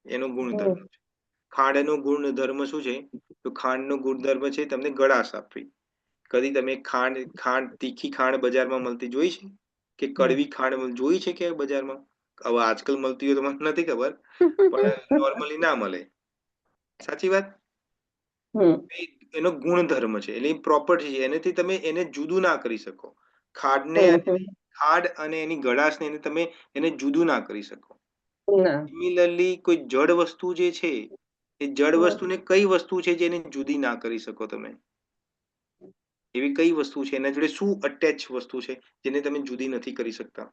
એનો ગુણધર્મ છે. ખાંડનો ગુણધર્મ શું છે? તો ખાંડનો ગુણધર્મ છે તમને ગળાશ આપવી. કદી તમે તીખી ખાંડ બજારમાં મળતી જોઈ છે? કે કડવી ખાંડ જોઈ છે કે બજારમાં? હવે આજકાલ મળતી હોય તો મને નથી ખબર, પણ નોર્મલી ના મળે. સાચી વાત? એનો ગુણધર્મ છે, એટલે પ્રોપર્ટી છે, એનાથી તમે એને જુદું ના કરી શકો. ખાંડ અને એની ગળાશને તમે એને જુદું ના કરી શકો. સિમિલરલી કોઈ જડ વસ્તુ જે છે, એ જડ વસ્તુને કઈ વસ્તુ છે જેને જુદી ના કરી શકો તમે? એવી કઈ વસ્તુ છે એના જોડે શું અટેચ વસ્તુ છે જેને તમે જુદી નથી કરી શકતા?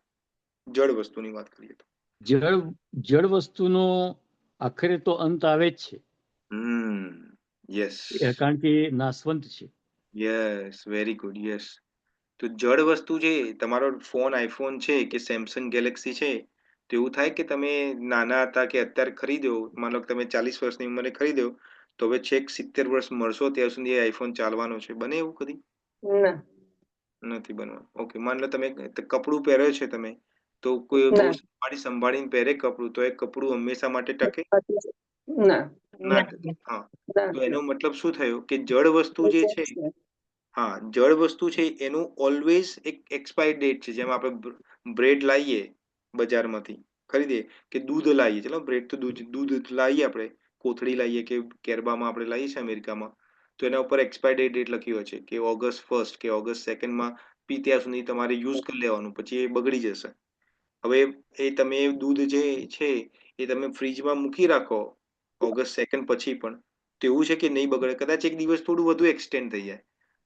જડ વસ્તુની વાત કરીએ તો જડ વસ્તુનો આખરે તો અંત આવે જ છે. યસ, કારણ કે નાશવંત છે. Yes, very good, yes. તો જડ વસ્તુ છે, તમારો ફોન આઈફોન છે કે સેમસંગ ગેલેક્સી છે, તો એવું થાય કે તમે નાના હતા કે અત્યારે ખરીદ્યો, માનો કે તમે 40 વર્ષની ઉંમરે ખરીદ્યો, તો હવે છેક 70 વર્ષ મળશો ત્યાં સુધી આઈફોન ચાલવાનો છે. બને એવું કદી? નથી બનવાનું. ઓકે, માની લો તમે કપડું પહેરો છે તમે, તો કોઈ બહુ સંભાળીને પહેરે કપડું, તો એ કપડું હંમેશા માટે ટકે? ના ટકે. હા, તો એનો મતલબ શું થયો કે જડ વસ્તુ જે છે, હા, જડ વસ્તુ છે એનું ઓલવેઝ એક એક્સપાયર ડેટ છે. જેમ આપણે બ્રેડ લાવીએ બજારમાંથી, ખરીદીએ કે દૂધ લાવીએ, ચલો બ્રેડ તો દૂધ લાવીએ, આપણે કોથળી લાવીએ કે કેરબામાં આપણે લાવીએ છીએ અમેરિકામાં, તો એના ઉપર એક્સપાયર ડેટ લખી હોય છે કે ઓગસ્ટ 1 કે ઓગસ્ટ 2 પી ત્યાં સુધી તમારે યુઝ કરી લેવાનું, પછી એ બગડી જશે. હવે એ તમે દૂધ જે છે એ તમે ફ્રીજમાં મૂકી રાખો ઓગસ્ટ 2 પછી પણ, તો એવું છે કે નહીં બગડે. કદાચ એક દિવસ થોડું વધુ એક્સટેન્ડ થઈ જાય,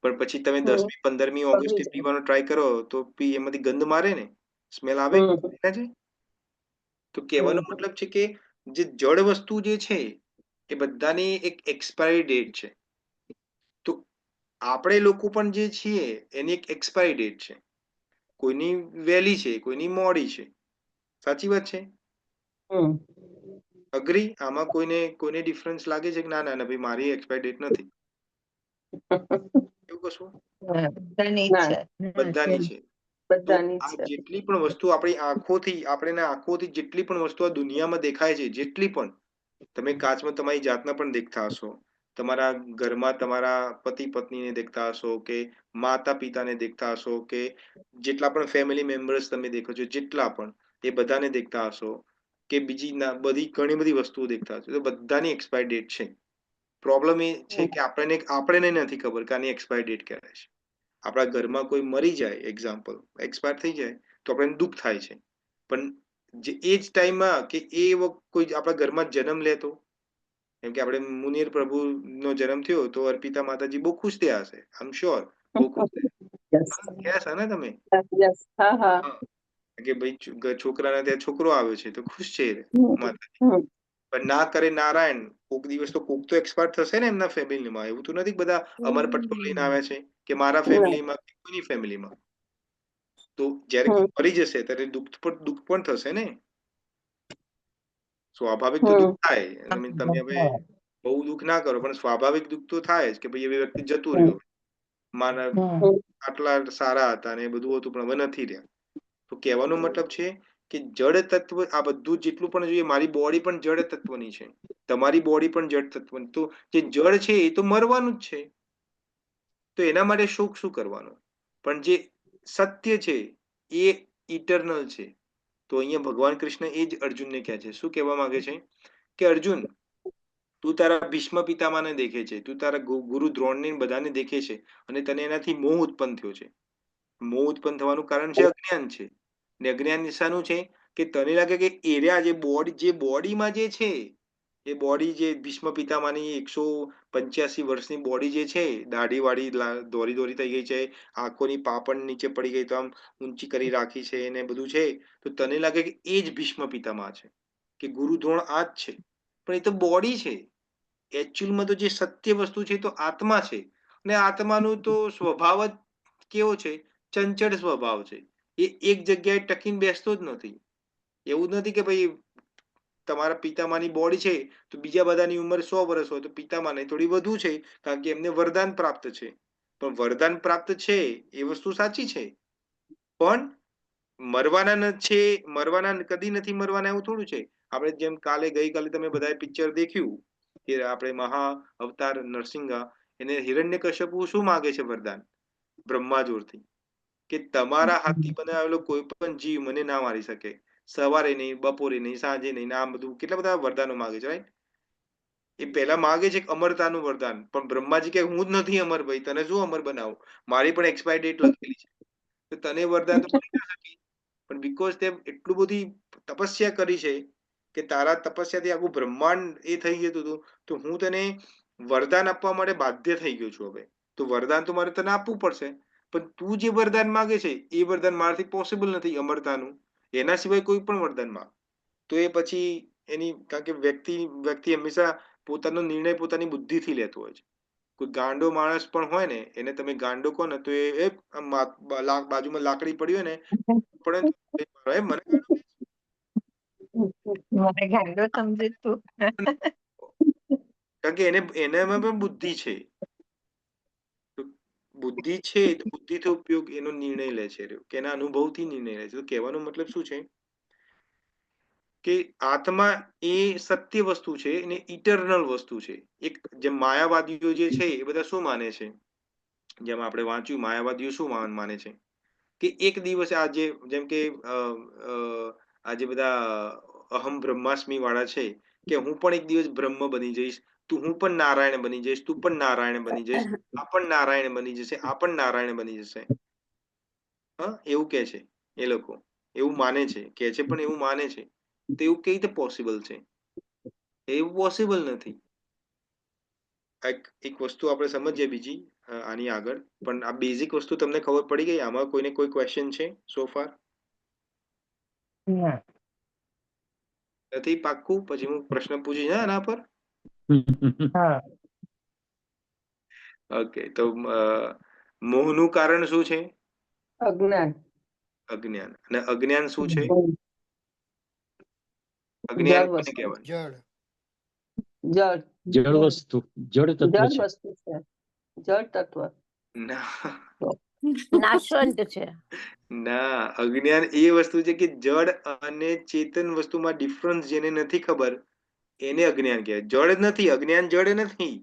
પણ પછી તમે 10મી 15મી ઓગસ્ટે પીવાનો ટ્રાય કરો તો એમાંથી ગંધ મારે ને, સ્મેલ આવે છે. તો કહેવાનો મતલબ છે કે જે જડ વસ્તુ જે છે એ બધાની એક એક્સપાયરી ડેટ છે. તો આપણે લોકો પણ જે છીએ એની એક એક્સપાયરી ડેટ છે. કોઈની વહેલી છે, કોઈની મોડી છે. સાચી વાત છે? અગ્રી? આમાં કોઈને ડિફરન્સ લાગે છે કે ના ના ભાઈ મારી એક્સપાયરી ડેટ નથી? એવું કશું? બધાની છે. તો આ જેટલી પણ વસ્તુ આપણી આંખોથી જેટલી પણ વસ્તુ આ દુનિયામાં દેખાય છે, જેટલી પણ, તમે કાચમાં તમારી જાતને પણ દેખતા હશો, તમારા ઘરમાં તમારા પતિ પત્નીને દેખતા હશો, કે માતા પિતાને દેખતા હશો, કે જેટલા પણ ફેમિલી મેમ્બર્સ તમે દેખો છો, જેટલા પણ, એ બધાને દેખતા હશો, કે બધી ઘણી બધી વસ્તુઓ દેખતા હશો, તો બધાની એક્સપાયર ડેટ છે. પ્રોબ્લેમ એ છે કે આપણને નથી ખબર કે આની એક્સપાયર ડેટ ક્યારે છે. આપણા ઘરમાં કોઈ મરી જાય, એક્ઝામ્પલ એક્સપાયર થઈ જાય, તો આપણને દુઃખ થાય છે. પણ જે એ જ ટાઈમમાં કે કોઈ આપણા ઘરમાં જન્મ લેતો, કેમ કે આપણે મુનિર પ્રભુનો જન્મ થયો તો અર્પિતા માતાજી બહુ ખુશ થયા હશે, આઈ એમ શ્યોર, બહુ ખુશ થયા હશે ને તમે? કે ભાઈ છોકરાને ત્યાં છોકરો આવ્યો છે તો ખુશ છે માતાજી. પણ ના કરે નારાયણ, કોક દિવસ તો કોક તો એક્સપાયર થશે ને એમના ફેમિલીમાં. એવું તો નથી બધા અમર પટકો લઈને આવ્યા છે કે મારા ફેમિલીમાં કે કોઈની ફેમિલીમાં. તો જ્યારે કોઈ મરી જશે ત્યારે દુઃખ પણ થશે ને. સ્વાભાવિક તો દુઃખ થાય. તમે હવે બહુ દુઃખ ના કરો, પણ સ્વાભાવિક દુઃખ તો થાય જ કે ભાઈ એ વ્યક્તિ જતું રહ્યો, આટલા સારા હતા ને એ બધું હતું પણ હવે નથી રહ્યા. તો કહેવાનો મતલબ છે કે જડ તત્વ આ બધું જેટલું પણ જોઈએ, મારી બોડી પણ જડ તત્વની છે, તમારી બોડી પણ જડ તત્વની. તો જે જડ છે એ તો મરવાનું જ છે, તો એના માટે શોક શું કરવાનો? પણ જે સત્ય છે એ ઇટરનલ છે. તો અહીંયા ભગવાન કૃષ્ણ એ જ અર્જુનને કહે છે. શું કહેવા માંગે છે? કે અર્જુન, તું તારા ભીષ્મ પિતામાને દેખે છે, તું તારા ગુરુ દ્રોણને બધાને દેખે છે, અને તને એનાથી મોહ ઉત્પન્ન થયો છે. મોહ ઉત્પન્ન થવાનું કારણ છે અજ્ઞાન છે. ને અજ્ઞાન શાનું છે? કે તને લાગે કે એરિયા જે બોડીમાં જે છે, એ બોડી જે ભીષ્મ પિતામાની 185 વર્ષની બોડી જે છે, દાઢી વાળી દોરી થઈ ગઈ છે, આંખોની પાપણ નીચે પડી ગઈ, તો આમ ઊંચી કરી રાખી છે ને બધું છે, તો તને લાગે કે એ જ ભીષ્મ પિતામહ છે, કે ગુરુ દ્રોણ આ જ છે. પણ એ તો બોડી છે. એકચ્યુઅલમાં તો જે સત્ય વસ્તુ છે તો આત્મા છે. ને આત્માનું તો સ્વભાવ જ કેવો છે? ચંચળ સ્વભાવ છે. એ એક જગ્યાએ ટકીને બેસતો જ નથી. એવું જ નથી કે ભાઈ તમારા પિતામાની બોડી છે તો બીજા બધાની ઉંમર 100 વર્ષ હોય, તો પિતામાને થોડી વધુ છે, કારણ કે એમને વરદાન પ્રાપ્ત છે. પણ વરદાન પ્રાપ્ત છે એ વસ્તુ સાચી છે, પણ મરવાના છે, મરવાના કદી નથી મરવાના એવું થોડું છે. આપણે જેમ ગઈકાલે તમે બધાએ પિક્ચર દેખ્યું કે આપણે મહા અવતાર નરસિંહા એને હિરણ્યકશ્યપુ શું માંગે છે વરદાન બ્રહ્મા જોડથી કે તમારા હાથથી બનાવેલો કોઈ પણ જીવ મને ના મારી શકે, સવારે નહીં, બપોરે નહીં, સાંજે નહીં. આ બધું કેટલા બધા વરદાનો માંગે છે, રાઈટ? એ પહેલા માંગે છે અમરતાનું વરદાન, પણ બ્રહ્માજી કે હું જ નથી અમર ભાઈ, તને શું અમર બનાવું, મારી પણ એક્સપાયર ડેટ લખેલી છે, તો તને વરદાન તો મળી ના શકે. પણ બીકોઝ તે એટલું બધી તપસ્યા કરી છે કે તારા તપસ્યાથી આખું બ્રહ્માંડ એ થઈ ગયું હતું, તો હું તને વરદાન આપવા માટે બાધ્ય થઈ ગયો છું. હવે તો વરદાન તો મારે તને આપવું પડશે, પણ તું જે વરદાન માંગે છે એ વરદાન મારાથી પોસિબલ નથી અમરતાનું, એના સિવાય કોઈ પણ વરદાન માંગ તો એ પછી એની, કારણ કે વ્યક્તિ હંમેશા પોતાનો નિર્ણય પોતાની બુદ્ધિથી લેતો હોય છે. કોઈ ગાંડો માણસ પણ હોય ને એને તમે ગાંડો કહો ને તો એ બાજુમાં લાકડી પડી હોય ને પણ મને મને ગાંડો સમજે તું. કારણ કે એનામાં પણ બુદ્ધિ છે. બુદ્ધિ છે તો બુદ્ધિથી ઉપયોગ એનો નિર્ણય લે છે કે એના અનુભવથી નિર્ણય લે છે. તો કહેવાનો મતલબ શું છે કે આત્મા એ સત્ય વસ્તુ છે અને ઇટરનલ વસ્તુ છે. એક જેમ માયાવાદીઓ જે છે એ બધા શું માને છે, જેમ આપણે વાંચ્યું માયાવાદીઓ શું માને છે કે એક દિવસે આજે જેમ કે આજે બધા અહમ બ્રહ્માસ્મિ વાળા છે કે હું પણ એક દિવસ બ્રહ્મ બની જઈશ, તું હું પણ નારાયણ બની જઈશ, તું પણ નારાયણ બની જઈશ, આ પણ નારાયણ બની જશે, આ પણ નારાયણ બની જશે. હા, એવું કે છે એ લોકો, એવું માને છે, કે છે પણ એવું માને છે. તો એવું કઈ રીતે પોસિબલ છે? એવું પોસિબલ નથી. એક વસ્તુ આપણે સમજીએ બીજી આની આગળ, પણ આ બેઝિક વસ્તુ તમને ખબર પડી ગઈ? આમાં કોઈને કોઈ ક્વેશ્ચન છે સો ફાર? નથી પાક્કું? પછી હું પ્રશ્ન પૂછીશ ને આના પર. ઓકે, તો મોહનું કારણ શું છે? અજ્ઞાન. અજ્ઞાન. અને અજ્ઞાન શું છે? જળ અજ્ઞાન કોને વસ્તુ. કહેવાય? જળ. જળ. જળ વસ્તુ, જળ તત્વ જળ છે. વસ્તુ છે. જળ તત્વ. ના, નાશવંત છે. ના, અજ્ઞાન એ વસ્તુ છે કે જડ અને ચેતન વસ્તુમાં ડિફરન્સ જેને નથી ખબર એને અજ્ઞાન કહેવાય. જડ નથી, અજ્ઞાન જડ નથી.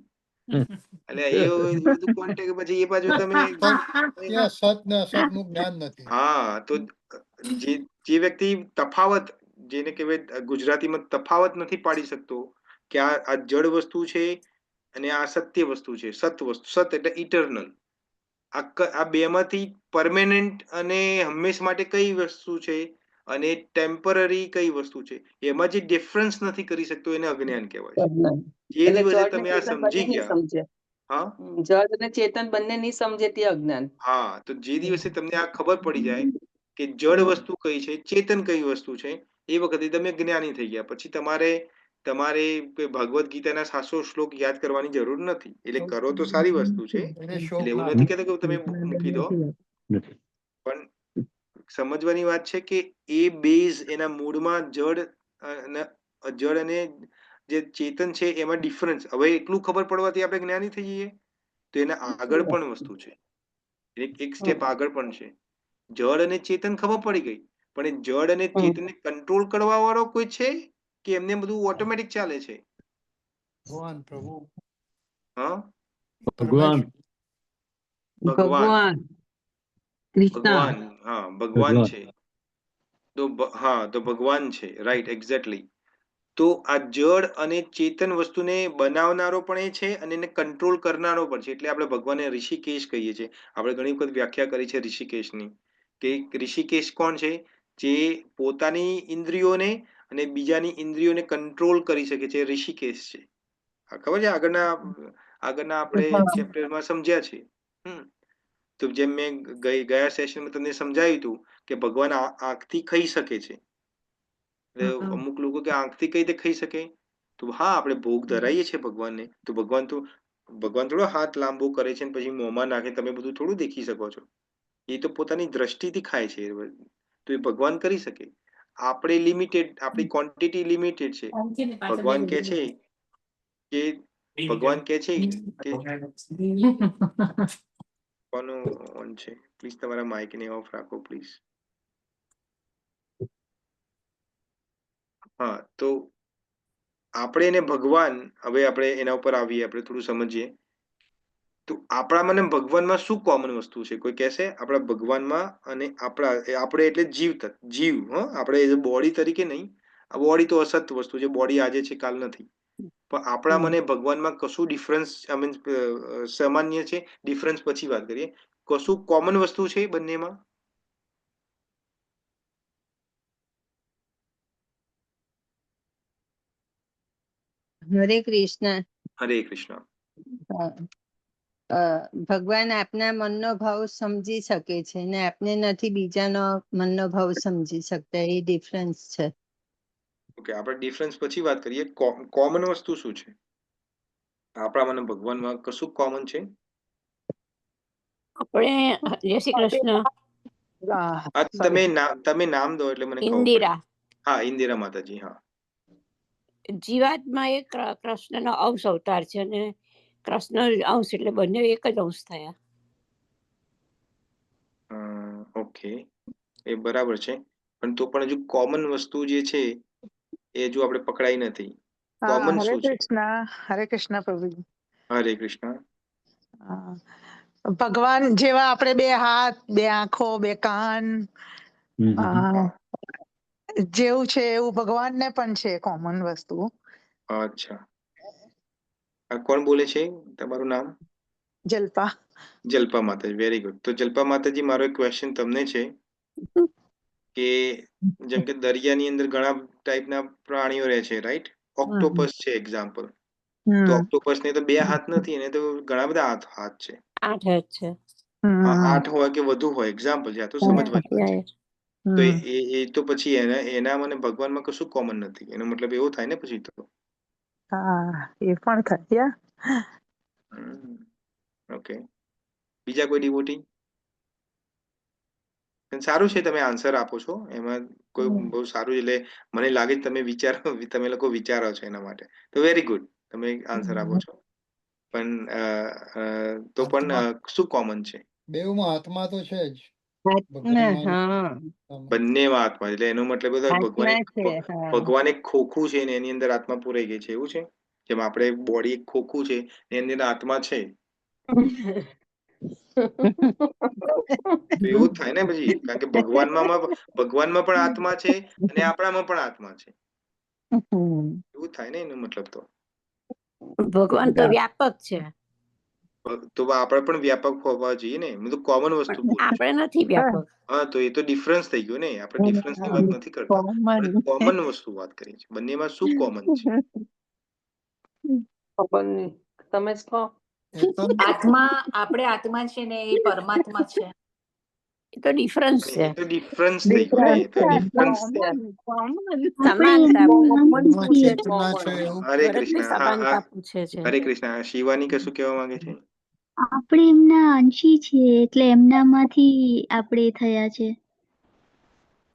એટલે એ બધું કોન્ટેક્ટ પછી એ બાજુ તમે ત્યાં સત ને અસત નું જ્ઞાન નથી. હા, તો જે વ્યક્તિ તફાવત, જેને કહેવાય ગુજરાતીમાં તફાવત નથી પાડી શકતો કે આ જડ વસ્તુ છે અને આ સત્ય વસ્તુ છે, સત વસ્તુ, સત એટલે ઇટરનલ. આ બેમાંથી પરમેનન્ટ અને હંમેશ માટે કઈ વસ્તુ છે અને ટેમ્પરરી કઈ વસ્તુ છે, એમાં જે ડિફરન્સ નથી કરી શકતો એને અજ્ઞાન કહેવાય છે. અજ્ઞાન. જે એટલે દિવસે જળ ને તમે આ ચેતન બંને સમજી નહીં ગયા, સમજે. હા જળ અને ચેતન બંને નહીં સમજે તે અજ્ઞાન. હા, તો જે દિવસે તમને આ ખબર પડી જાય કે જડ વસ્તુ કઈ છે, ચેતન કઈ વસ્તુ છે, એ વખતે તમે જ્ઞાની થઈ ગયા. પછી તમારે ભગવદ્ ગીતાના 700 શ્લોક યાદ કરવાની જરૂર નથી. એટલે કરો તો સારી વસ્તુ છે, એને એટલે શોખ એવું ના નથી થાય. કહેતો કે તમે મૂકી દો, નથી. પણ સમજવાની વાત છે કે એ બેઝ એના મૂળમાં જડ અને જે ચેતન છે એમાં ડિફરન્સ, હવે એટલું ખબર પડવાથી આપણે જ્ઞાની થઈ જઈએ? તો એના આગળ પણ વસ્તુ છે, એક સ્ટેપ આગળ પણ છે. જડ અને ચેતન ખબર પડી ગઈ, પણ એ જડ અને ચેતનને કંટ્રોલ કરવા વાળો કોઈ છે કે એમને બધું ઓટોમેટિક ચાલે છે? ભગવાન પ્રભુ હા, ભગવાન. ભગવાન. કૃષ્ણ. ભગવાન, હા, ભગવાન છે. તો હા, તો ભગવાન છે, રાઈટ, એક્ઝેક્ટલી. તો આ જડ અને ચેતન વસ્તુને બનાવનારો પણ એ છે અને એને કંટ્રોલ કરનારો પણ છે. એટલે આપણે ભગવાનને ઋષિકેશ કહીએ છીએ. આપણે ઘણી વખત વ્યાખ્યા કરી છે ઋષિકેશની, કે ઋષિકેશ કોણ છે? જે પોતાની ઇન્દ્રિયોને અને બીજાની ઇન્દ્રિયોને કંટ્રોલ કરી શકે છે, ઋષિકેશ છે. ખબર છે? આગળના આપણે ચેપ્ટરમાં સમજ્યા છે. તો જેમ મેં ગયા સેશનમાં તમને સમજાવ્યું હતું કે ભગવાન આંખથી ખાઈ શકે છે. અમુક લોકો કે આંખથી કઈ રીતે ખાઈ શકે? તો હા, આપણે ભોગ ધરાઈએ છીએ ભગવાનને, તો ભગવાન થોડો હાથ લાંબો કરે છે પછી મોંમાં નાખે, તમે બધું થોડું દેખી શકો છો. એ તો પોતાની દ્રષ્ટિથી ખાય છે, તો એ ભગવાન કરી શકે. આપણે લિમિટેડ, આપણી ક્વોન્ટિટી લિમિટેડ છે. ભગવાન કે છે કે કોનો ઓન છે? પ્લીઝ તમારા માઇકને ઓફ રાખો પ્લીઝ. હા, તો આપણે એને ભગવાન, હવે આપણે એના ઉપર આવીએ, આપણે થોડું સમજીએ. તો આપણામાં ને ભગવાનમાં શું કોમન વસ્તુ છે? કોઈ કહેશે? આપણા ભગવાનમાં અને આપણે એટલે જીવ, આપણે એઝ અ બોડી તરીકે નહીં. આ બોડી તો અસત વસ્તુ છે, બોડી આજે છે કાલ નથી. પણ આપણા મને ભગવાનમાં કશું ડિફરન્સ, આઈ મીન સામાન્ય છે, ડિફરન્સ પછી વાત કરીએ. કશું કોમન વસ્તુ છે બંનેમાં? હરે કૃષ્ણ. હરે કૃષ્ણ. ભગવાન આપના મનનો ભાવ સમજી શકે છે ને આપને નથી બીજાનો મનનો ભાવ સમજી શકતા, એ ડિફરન્સ છે. ઓકે, આપણે ડિફરન્સ પછી વાત કરીએ. કોમન વસ્તુ શું છે આપણા મને ભગવાનમાં? કશું કોમન છે? આપણે જય શ્રી કૃષ્ણ. હા, તમે નામ દો એટલે મને ખબર પડે. ઇન્દિરા. હા, ઇન્દિરા માતાજી. હા, જીવાત્મા એ કૃષ્ણનો અંશ અવતાર છે અને કૃષ્ણ અંશ એટલે બંને એક જ અંશ થયા. ઓકે, એ બરાબર છે. પણ તો પણ હજુ કોમન વસ્તુ જે છે એ હજુ આપણે પકડાઈ નથી. કોમન હરે શું છે? કૃષ્ણ પ્રભુજી. હરે કૃષ્ણ. ભગવાન જેવા આપણે બે હાથ, બે આંખો, બે કાન, જેવું છે એવું ભગવાન ને પણ છે કોમન વસ્તુ. અચ્છા, આ કોણ બોલે છે? તમારું નામ? જલ્પા. જલ્પા માતાજી. Very good. તો જલ્પા માતાજી, મારો એક ક્વેશ્ચન તમને છે કે જેમ કે દરિયાની અંદર ઘણા ટાઈપના પ્રાણીઓ રહે છે, રાઈટ? ઓક્ટોપસ છે એક્ઝામ્પલ. તો ઓક્ટોપસ ને તો બે હાથ નથી, એને તો ઘણા બધા હાથ છે. 8 જ છે. હા, 8 હોય કે વધુ હોય, એક્ઝામ્પલ છે, આ તો સમજવાની વાત છે. તો એ તો પછી એના મને ભગવાનમાં કશું કોમન નથી, એનો મતલબ એવો થાય ને પછી તો. હા, એ પણ થાય. ઓકે, બીજા કોઈ ડિવોટી? સારું છે, તમે આન્સર આપો છો, એમાં કોઈ બહુ સારું. એટલે મને લાગે તમે તમે લોકો વિચારો છો એના માટે. તો વેરી ગુડ, તમે આન્સર આપો છો. પણ તો પણ શું કોમન છે? બેઉમાં આત્મા તો છે જ. બંનેમાં આત્મા, એટલે એનો મતલબ ભગવાન એક ખોખું છે ને એની અંદર આત્મા પૂરાઈ ગઈ છે, એવું છે? જેમ આપણે બોડી એક ખોખું છે એની અંદર આત્મા છે, તો એવું જ થાય ને પછી. કારણ કે ભગવાનમાં પણ આત્મા છે અને આપણામાં પણ આત્મા છે, એવું થાય ને એનો મતલબ. તો ભગવાન તો વ્યાપક છે, તો આપણે પણ વ્યાપક હોવા જોઈએ ને. મેં તો કોમન વસ્તુ બોલું છું. આપણે નથી વ્યાપક. હા, તો એ તો ડિફરન્સ થઈ ગયો ને. આપણે ડિફરન્સ ની વાત નથી કરતા, આપણે કોમન વસ્તુ વાત કરીએ છીએ. બંનેમાં શું કોમન છે? ખબર નહીં, તમે જ કહો. આપણે આત્મા છે ને એ પરમાત્મા છે. એ તો ડિફરન્સ છે. એ તો ડિફરન્સ થઈ ગયું ને. એ તો ડિફરન્સ છે. હરે કૃષ્ણ. હા, હરે કૃષ્ણ. શિવાની કશું કહેવા માંગે છે? આપણે એમના અંશી છીએ, એટલે એમનામાંથી આપણે થયા છે.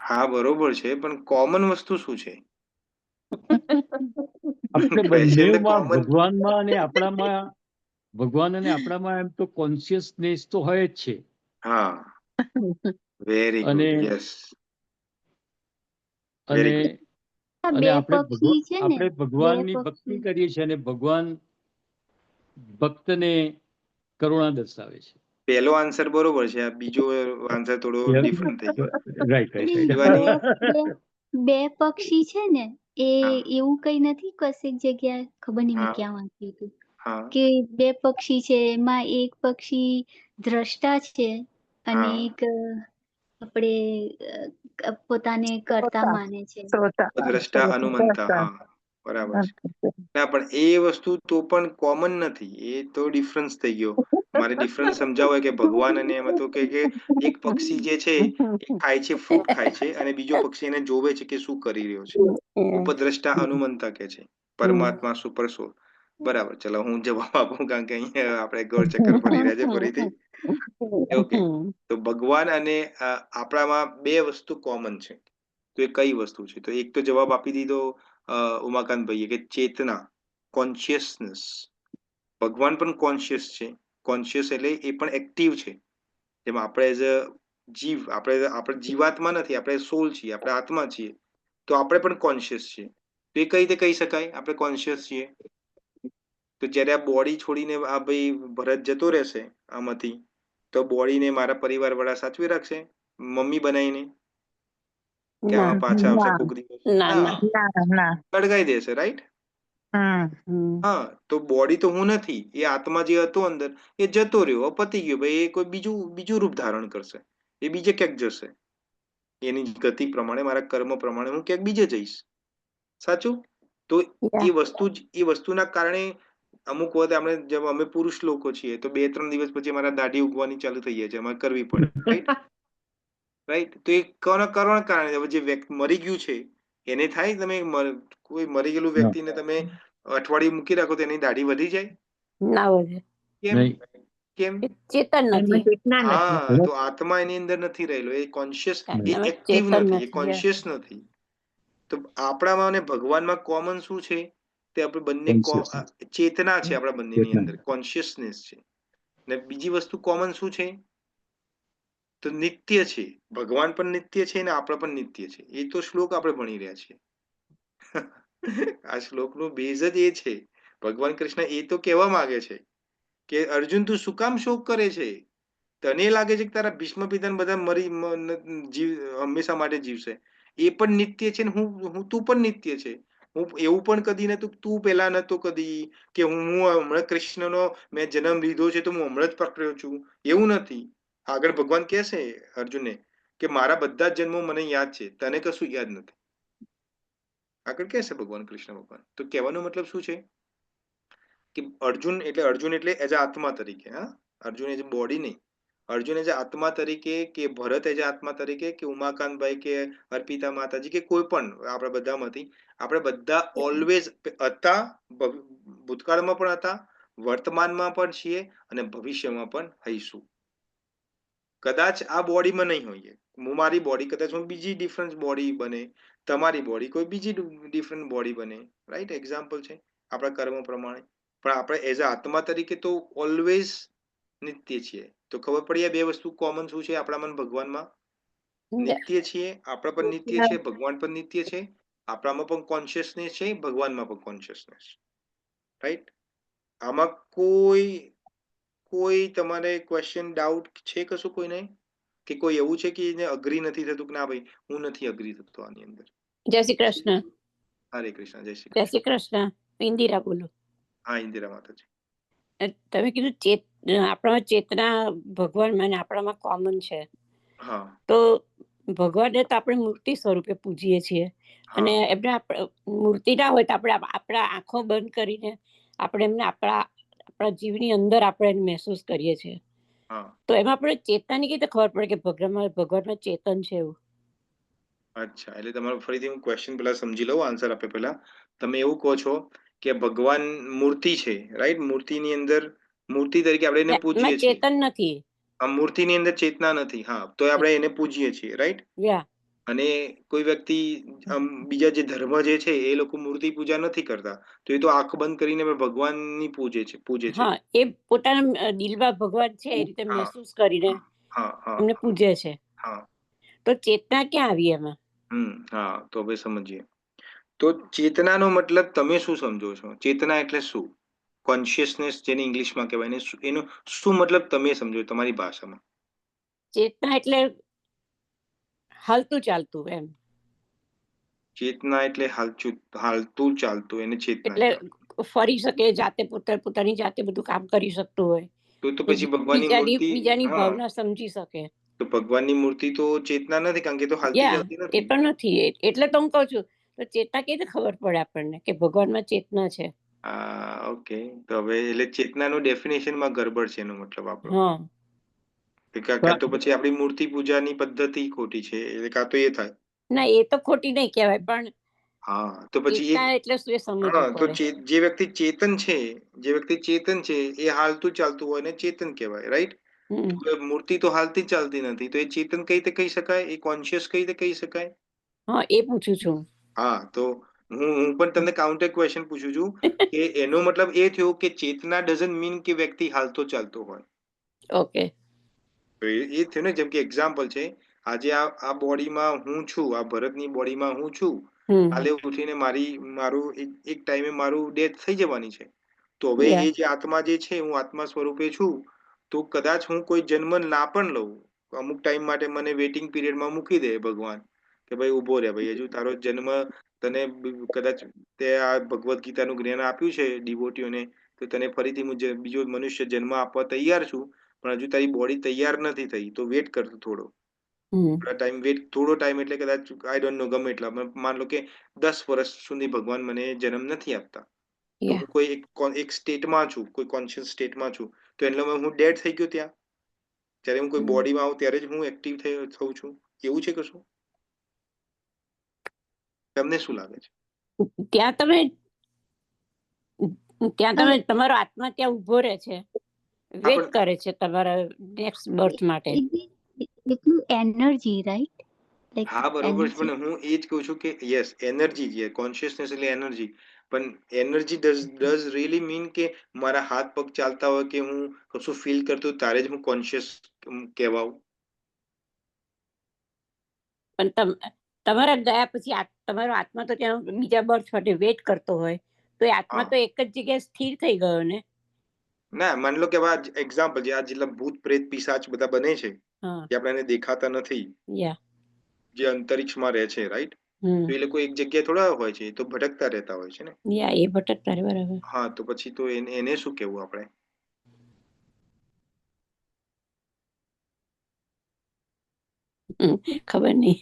હા, બરોબર છે, પણ કોમન વસ્તુ શું છે? આપણે બંનેમાં ભગવાનમાં અને આપણામાં એમ તો કોન્શિયસનેસ તો હોય જ છે. હા, વેરી ગુડ. યસ, અને આપણે ભગવાનની ભક્તિ કરીએ છીએ અને ભગવાન ભક્તને કરુણા દર્શાવે છે. પહેલો આન્સર બરોબર છે, આ બીજો આન્સર થોડો ડિફરન્ટ થઈ ગયો. બે પક્ષી છે ને, એ એવું કઈ નથી. કશેક જગ્યાએ ખબર નહીં મેં ક્યાં વાંચ્યું હતું કે બે પક્ષી છે, એમાં એક પક્ષી દ્રષ્ટા છે અને એક આપણે પોતાને કરતા માને છે. દ્રષ્ટા અનુમંતા. હા, બરાબર છે. ના, પણ એ વસ્તુ તો પણ કોમન નથી, એ તો ડિફરન્સ થઈ ગયો. મારે ડિફરન્સ સમજાવો કે ભગવાન અને એમાં તો કે એક પક્ષી જે છે એ ખાય છે, ફ્રૂટ ખાય છે, અને બીજો પક્ષી એને જોવે છે કે શું કરી રહ્યો છે. ઉપદ્રષ્ટા અનુમંતા કે છે, પરમાત્મા સુપર સોલ. બરાબર, ચલો હું જવાબ આપું, કારણ કે અહીંયા આપણે ગોળ ચક્કર ફરી રહ્યા છે ફરીથી. ઓકે, તો ભગવાન અને આપણામાં બે વસ્તુ કોમન છે. તો એ કઈ વસ્તુ છે? તો એક તો જવાબ આપી દીધો ઉમાકાંત ભાઈએ કે ચેતના, કોન્શિયસનેસ. ભગવાન પણ કોન્શિયસ છે. કોન્શિયસ એટલે એ પણ એક્ટિવ છે. જેમાં આપણે એઝ અ જીવ, આપણે જીવાત્મા નથી, આપણે સોલ છીએ, આપણે આત્મા છીએ. તો આપણે પણ કોન્શિયસ છીએ. તો એ કઈ રીતે કહી શકાય આપણે કોન્શિયસ છીએ? તો જ્યારે આ બોડી છોડીને આ ભાઈ ભરત જતો રહેશે આમાંથી, તો બોડીને મારા પરિવાર વાળા સાચવી રાખશે મમ્મી બનાવીને કે ના આમાં પાછા આવશે ના કોક દિવસ? ના ના, ના ના ના સળગાઈ દેશે. રાઈટ? હમ હા, તો બોડી તો હું નથી, એ આત્મા જે હતો અંદર એ જતો રહ્યો, પતી ગયો ભાઈ. એ કોઈ બીજું રૂપ ધારણ કરશે, એ બીજે ક્યાંક જશે. એની ગતિ પ્રમાણે, મારા કર્મ પ્રમાણે હું ક્યાંક બીજે જઈશ. સાચું? તો યા એ વસ્તુના કારણે અમુક વખત આપણે જેમ અમે પુરુષ લોકો છીએ તો 2-3 દિવસ પછી અમારા દાઢી ઉગવાની ચાલુ થઈ જાય છે, અમારે કરવી પડે. રાઈટ? રાઈટ? તો એ કોના કારણે? હવે જે વ્યક્તિ મરી ગયું છે એને થાય? કોઈ મરી ગયેલું વ્યક્તિને તમે અઠવાડિયું મૂકી રાખો તો એની દાઢી વધી જાય? ના વધે. કેમ? નહીં. કેમ? એ ચેતન એમાં નથી. ચેતના નથી. હા, તો આત્મા એની અંદર નથી રહેલો, એ કોન્શિયસ, એ એનામાં એક્ટિવ ચેતન નથી, એ નથી. કોન્શિયસ નથી. તો આપણામાં અને ભગવાનમાં કોમન શું છે? તે આપણે બંને Consciousness. ચેતના છે, આપણા બંનેની ચેતના. અંદર કોન્શિયસનેસ છે. ને બીજી વસ્તુ કોમન શું છે? તો નિત્ય છે. ભગવાન પણ નિત્ય છે ને આપણે પણ નિત્ય છે. એ તો શ્લોક આપણે ભણી રહ્યા છીએ. આ શ્લોકનું બેઝ જ એ છે. ભગવાન કૃષ્ણ એ તો કહેવા માંગે છે કે અર્જુન તું શું કામ શોક કરે છે? તને લાગે છે કે તારા ભીષ્મ પિતાને બધા હંમેશા માટે જીવશે? એ પણ નિત્ય છે ને તું પણ નિત્ય છે. હું એવું પણ કદી નતું, તું પેલા નતો કદી કે હું હમણાં કૃષ્ણનો મેં જન્મ લીધો છે તો હું હમણાં જ પકડ્યો છું, એવું નથી. આગળ ભગવાન કહેશે અર્જુનને કે મારા બધા જ જન્મો મને યાદ છે, તને કશું યાદ નથી. આગળ કહેશે ભગવાન કૃષ્ણ ભગવાન. તો કહેવાનો મતલબ શું છે કે અર્જુન એટલે એઝ આત્મા તરીકે, હા, અર્જુન એઝ બોડી નહીં. અર્જુન એઝ આત્મા તરીકે, કે ભરત એઝ આત્મા તરીકે, કે ઉમાકાંતભાઈ, કે અર્પિતા માતાજી, કે કોઈ પણ આપણા બધામાંથી આપણે બધા ઓલવેઝ હતા, ભૂતકાળમાં પણ હતા, વર્તમાનમાં પણ છીએ અને ભવિષ્યમાં પણ હઈશું. કદાચ આ બોડીમાં નહીં હોઈએ, મારી બોડી કદાચ બીજી ડિફરન્ટ બોડી બને, તમારી બોડી કોઈ બીજી ડિફરન્ટ બોડી બને. રાઈટ? એક્ઝામ્પલ છે આપણા કર્મ પ્રમાણે. પણ આપણે એઝ આત્મા તરીકે તો ઓલવેઝ નિત્ય છીએ. તો ખબર પડી આ બે વસ્તુ કોમન શું છે આપણામાં ભગવાનમાં? નિત્ય છીએ, આપણે પણ નિત્ય છે, ભગવાન પણ નિત્ય છે. આપણામાં પણ કોન્શિયસનેસ છે, ભગવાનમાં પણ કોન્શિયસનેસ. રાઈટ? આમાં કોઈ તમારે ક્વેશ્ચન, ડાઉટ છે કશું કોઈને? કે કોઈ એવું છે કે એને અગ્રી નથી થતું કે ના ભાઈ હું નથી અગ્રી થતો આની અંદર? જય શ્રી કૃષ્ણ. હરે કૃષ્ણ. જય શ્રી જય કૃષ્ણ. શ્રી કૃષ્ણ. ઇન્દિરા બોલું. હા, ઇન્દિરા માતાજી. તમે કીધું આપણામાં ચેતના ભગવાનમાં અને આપણામાં કોમન છે. હા, તો ભગવાનને તો આપણે મૂર્તિ સ્વરૂપે પૂજીએ છીએ અને હા, એમને મૂર્તિ ના હોય તો આપણે આપણા આંખો બંધ કરીને આપણે એમને આપણા જીવની અંદર આપણે એને મહેસૂસ કરીએ છીએ. હા. તો એમાં આપણે ચેતનાની કઈ રીતે ખબર પડે કે ભગવાનમાં ચેતન છે એવું? અચ્છા, એટલે તમારો ફરીથી હું ક્વેશ્ચન પેલા સમજી લઉં, આન્સર આપે પહેલા. તમે એવું કહો છો કે ભગવાન મૂર્તિ છે, રાઈટ? મૂર્તિની અંદર મૂર્તિ તરીકે આપણે એને પૂજીએ એમાં છીએ. ચેતન નથી. આ મૂર્તિની અંદર ચેતના નથી. હા, તો આપણે એને પૂજીએ છીએ, રાઈટ? યા અને કોઈ વ્યક્તિ બીજા જે ધર્મ જે છે એ લોકો મૂર્તિ પૂજા નથી કરતા, તો એ તો આંખ બંધ કરીને ભગવાનની પૂજે છે. હા, એ પોતાના દિલમાં ભગવાન છે એ રીતે હા, મહેસૂસ કરીને હા, હા, એમને પૂજે છે. હા. તો ચેતના ક્યાં આવી એમાં? હા, તો હવે સમજીએ. તો ચેતનાનો મતલબ તમે શું સમજો છો? ચેતના એટલે શું? કોન્શિયસનેસ જેને ઇંગ્લિશમાં કહેવાય ને, એનો શું મતલબ તમે સમજો તમારી ભાષામાં? ચેતના એટલે હાલતું ચાલતું એમ. ચેતના એટલે હાલતું ચાલતું, એને ચેતના એટલે કહેવાય. ફરી શકે, જાતે પોતાની જાતે બધું કામ કરી શકતું હોય, તો પછી ભગવાનની મૂર્તિ, બીજાની હા, ભાવના સમજી શકે. તો ભગવાનની મૂર્તિ તો ચેતના નથી, કારણ કે એ તો હાલતી યા ચાલતી એ નથી. પણ નથી. એટલે તો હું કહું છું, તો ચેતના કેવી રીતે ખબર પડે આપણને કે ભગવાનમાં ચેતના છે? ઓકે, તો હવે એટલે ચેતનાનું ડેફિનેશનમાં ગડબડ છે એનો મતલબ આપણો. હા, કાં તો પછી આપણી મૂર્તિ પૂજાની પદ્ધતિ ખોટી છે, એટલે કાં તો એ થાય. ના એ તો ખોટી નહીં કહેવાય, પણ હા, તો પછી ચેતના એટલે શું એ સમજવું તો પડે. જે વ્યક્તિ ચેતન છે એ હાલતું ચાલતું હોય ને ચેતન કહેવાય, રાઈટ? હમ. મૂર્તિ તો હાલતી ચાલતી નથી, તો એ ચેતન કઈ રીતે કહી શકાય? એ કોન્શિયસ કઈ રીતે કહી શકાય? હા, એ પૂછું છું. હા, તો હું પણ તમને કાઉન્ટર ક્વેશ્ચન પૂછું છું કે એનો મતલબ એ થયો કે ચેતના ડઝન્ટ મીન કે વ્યક્તિ હાલતો ચાલતો હોય. ઓકે. તો એ થયું ને, જેમ કે એક્ઝામ્પલ છે, આજે આ બોડીમાં હું છું, આ ભરતની બોડીમાં હું છું, કાલે ઉઠીને મારું એક ટાઈમે મારું ડેથ થઈ જવાની છે. તો હવે યા એ જે આત્મા જે છે, હું આત્મા સ્વરૂપે છું, તો કદાચ હું કોઈ જન્મ ના પણ લઉં, અમુક ટાઈમ માટે મને વેઇટિંગ પીરિયડમાં મૂકી દે ભગવાન, કે ભાઈ ઉભો રહે ભાઈ, હજુ તારો જન્મ તને કદાચ તે આ ભગવદ્ ગીતાનું જ્ઞાન આપ્યું છે ડિવોટીઓને, તો તને ફરીથી હું બીજો મનુષ્ય જન્મ આપવા તૈયાર છું, પણ હજુ તારી બોડી તૈયાર નથી થઈ, તો વેટ કરતો થોડો થોડો ટાઈમ એટલે કદાચ આઈ ડોન્ટ નો ગમે એટલા, માન લો કે 10 વર્ષ સુધી ભગવાન મને જન્મ નથી આપતા, તો હું કોઈ એક સ્ટેટમાં છું, કોઈ કોન્શિયસ સ્ટેટમાં છું, તો એટલે હું ડેડ થઈ ગયો ત્યાં. જ્યારે હું કોઈ બોડીમાં આવું ત્યારે જ હું એક્ટિવ થઉં છું, એવું છે કશું? તમને શું લાગે છે? ત્યાં તમે તમારો આત્મા ત્યાં ઉભો રહે છે, વેટ કરે છે તમારા નેક્સ્ટ બર્થ માટે. એટલું એનર્જી, રાઈટ? હા બરોબર છે, પણ હું એ જ કહું છું કે યસ, એનર્જી છે, કોન્શિયસનેસ એટલે એનર્જી, પણ એનર્જી ડઝ રિયલી મીન કે મારા હાથ પગ ચાલતા હોય કે હું કશું ફીલ કરતો તારે જ હું કોન્શિયસ કહેવાઉં? પણ તમારા ગયા પછી તમારો આત્મા તો ત્યાં બીજા બર્થ માટે વેટ કરતો હોય, તો એ આત્મા તો એક જ જગ્યાએ સ્થિર થઈ ગયો ને? ના, માની લો કે એક્ઝામ્પલ છે, આ જેટલા ભૂત પ્રેત પિશાચ બધા બને છે, જે આપણે દેખાતા નથી, જે અંતરિક્ષમાં રહે છે, રાઈટ? તો એ લોકો એક જગ્યાએ થોડા હોય છે, તો ભટકતા રહેતા હોય છે ને. એ ભટકતા રહે, બરાબર. હા, તો પછી તો એને શું કહેવું આપણે? ખબર નહીં.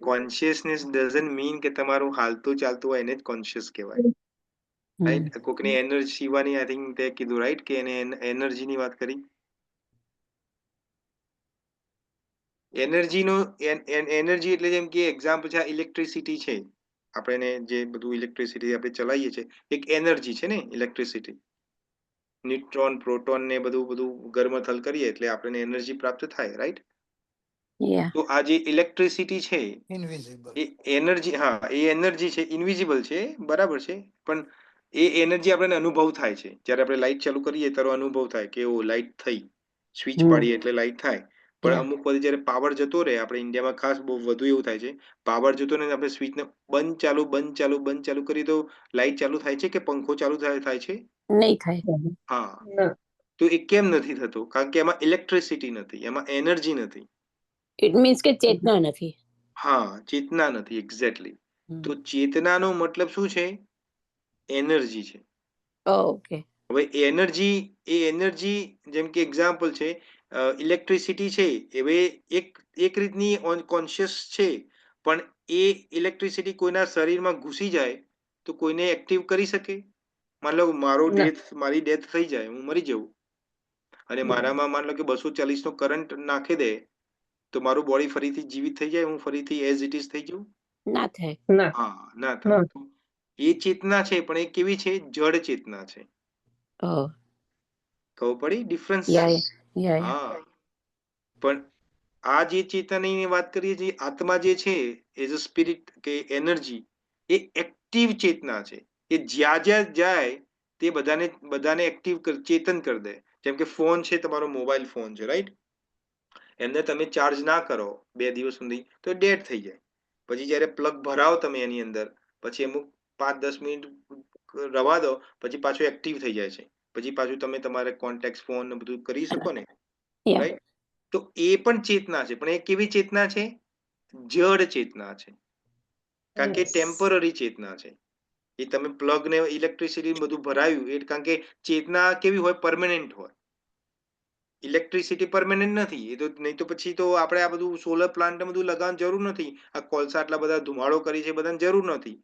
કોન્શિયસનેસ ડઝન્ટ મીન કે તમારું હાલતું ચાલતું હોય એને જ કોન્શિયસ કહેવાય, રાઈટ? કોકની એનર્જી શિવાની આઈ થિંક તે કીધું, રાઈટ, કે એને એનર્જીની વાત કરી. એનર્જી એટલે જેમ કે એક્ઝામ્પલ છે, ઇલેક્ટ્રિસિટી છે, આપણે જે બધું ઇલેક્ટ્રિસિટી આપણે ચલાવીએ છીએ, એક એનર્જી છે ને ઇલેક્ટ્રિસિટી. ન્યુટ્રોન, પ્રોટોન ને બધું ગરમથલ કરીએ એટલે આપણને એનર્જી પ્રાપ્ત થાય, રાઈટ? તો આ જે ઇલેક્ટ્રિસિટી છે એ એનર્જી, હા, એ એનર્જી છે, ઇનવિઝિબલ છે, બરાબર છે, પણ એ એનર્જી આપણને અનુભવ થાય છે. જ્યારે આપણે લાઈટ ચાલુ કરીએ ત્યારે અનુભવ થાય કે ઓ લાઈટ થઈ, સ્વિચ પાડીએ એટલે લાઈટ થાય. પણ અમુક વખતે જ્યારે પાવર જતો રહે, આપણે ઇન્ડિયામાં ખાસ બહુ વધુ એવું થાય છે, પાવર જતો રહે આપણે સ્વિચને બંધ ચાલુ કરી તો લાઈટ ચાલુ થાય છે કે પંખો ચાલુ થાય છે? નહીં થાય. હા, તો એ કેમ નથી થતો? કારણ કે એમાં ઇલેક્ટ્રિસિટી નથી, એમાં એનર્જી નથી. ઇટ મીન્સ કે ચેતના નથી. હા, ચેતના નથી, એક્ઝેક્ટલી. તો ચેતનાનો મતલબ શું છે? એનર્જી છે. ઓકે. હવે એનર્જી જેમ કે એક્ઝામ્પલ છે, ઇલેક્ટ્રિસિટી છે, હવે એક રીતની કોન્શિયસ છે, પણ એ ઇલેક્ટ્રિસિટી કોઈના શરીરમાં ઘૂસી જાય તો કોઈને એક્ટિવ કરી શકે? માન લો મારી ડેથ થઈ જાય, હું મરી જાઉં, અને મારામાં માન લો કે 240 નો કરંટ નાખી દે, તો મારું બોડી ફરીથી જીવિત થઈ જાય, હું ફરીથી એઝ ઇટ ઇઝ થઈ જાઉં? ના થાય. હા, ના થાય. એ ચેતના છે, પણ એ કેવી છે? જડ ચેતના છે. ખબર પડી ડિફરન્સ? હા, પણ આ જે ચેતનાની વાત કરીએ છીએ, આત્મા જે છે, એઝ અ સ્પિરિટ કે એનર્જી, એ એક્ટિવ ચેતના છે. એ જ્યાં જાય તે બધાને એક્ટિવ ચેતન કરી દે. જેમ કે ફોન છે, તમારો મોબાઈલ ફોન છે, રાઈટ? એને તમે ચાર્જ ના કરો 2 દિવસ સુધી તો ડેડ થઈ જાય. પછી જ્યારે પ્લગ ભરાવો તમે એની અંદર, પછી અમુક 5-10 મિનિટ રવા દો, પછી પાછું એક્ટિવ થઈ જાય છે. પછી પાછું તમે તમારે કોન્ટેક્ટ ફોન ને બધું કરી શકો ને, રાઈટ? તો એ પણ ચેતના છે, પણ એ કેવી ચેતના છે? જડ ચેતના છે. કારણ કે ટેમ્પરરી ચેતના છે. એ તમે પ્લગ ને ઇલેક્ટ્રિસિટી બધું ભરાયું, એ કારણ કે ચેતના કેવી હોય? પરમેનન્ટ હોય. ઇલેક્ટ્રિસિટી પરમેનન્ટ નથી. એ તો નહીં તો પછી તો આપણે આ બધું સોલર પ્લાન્ટ ને બધું લગાવવાની જરૂર નથી. આ કોલસા આટલા બધા ધુમાડો કરી છે, બધાની જરૂર નથી.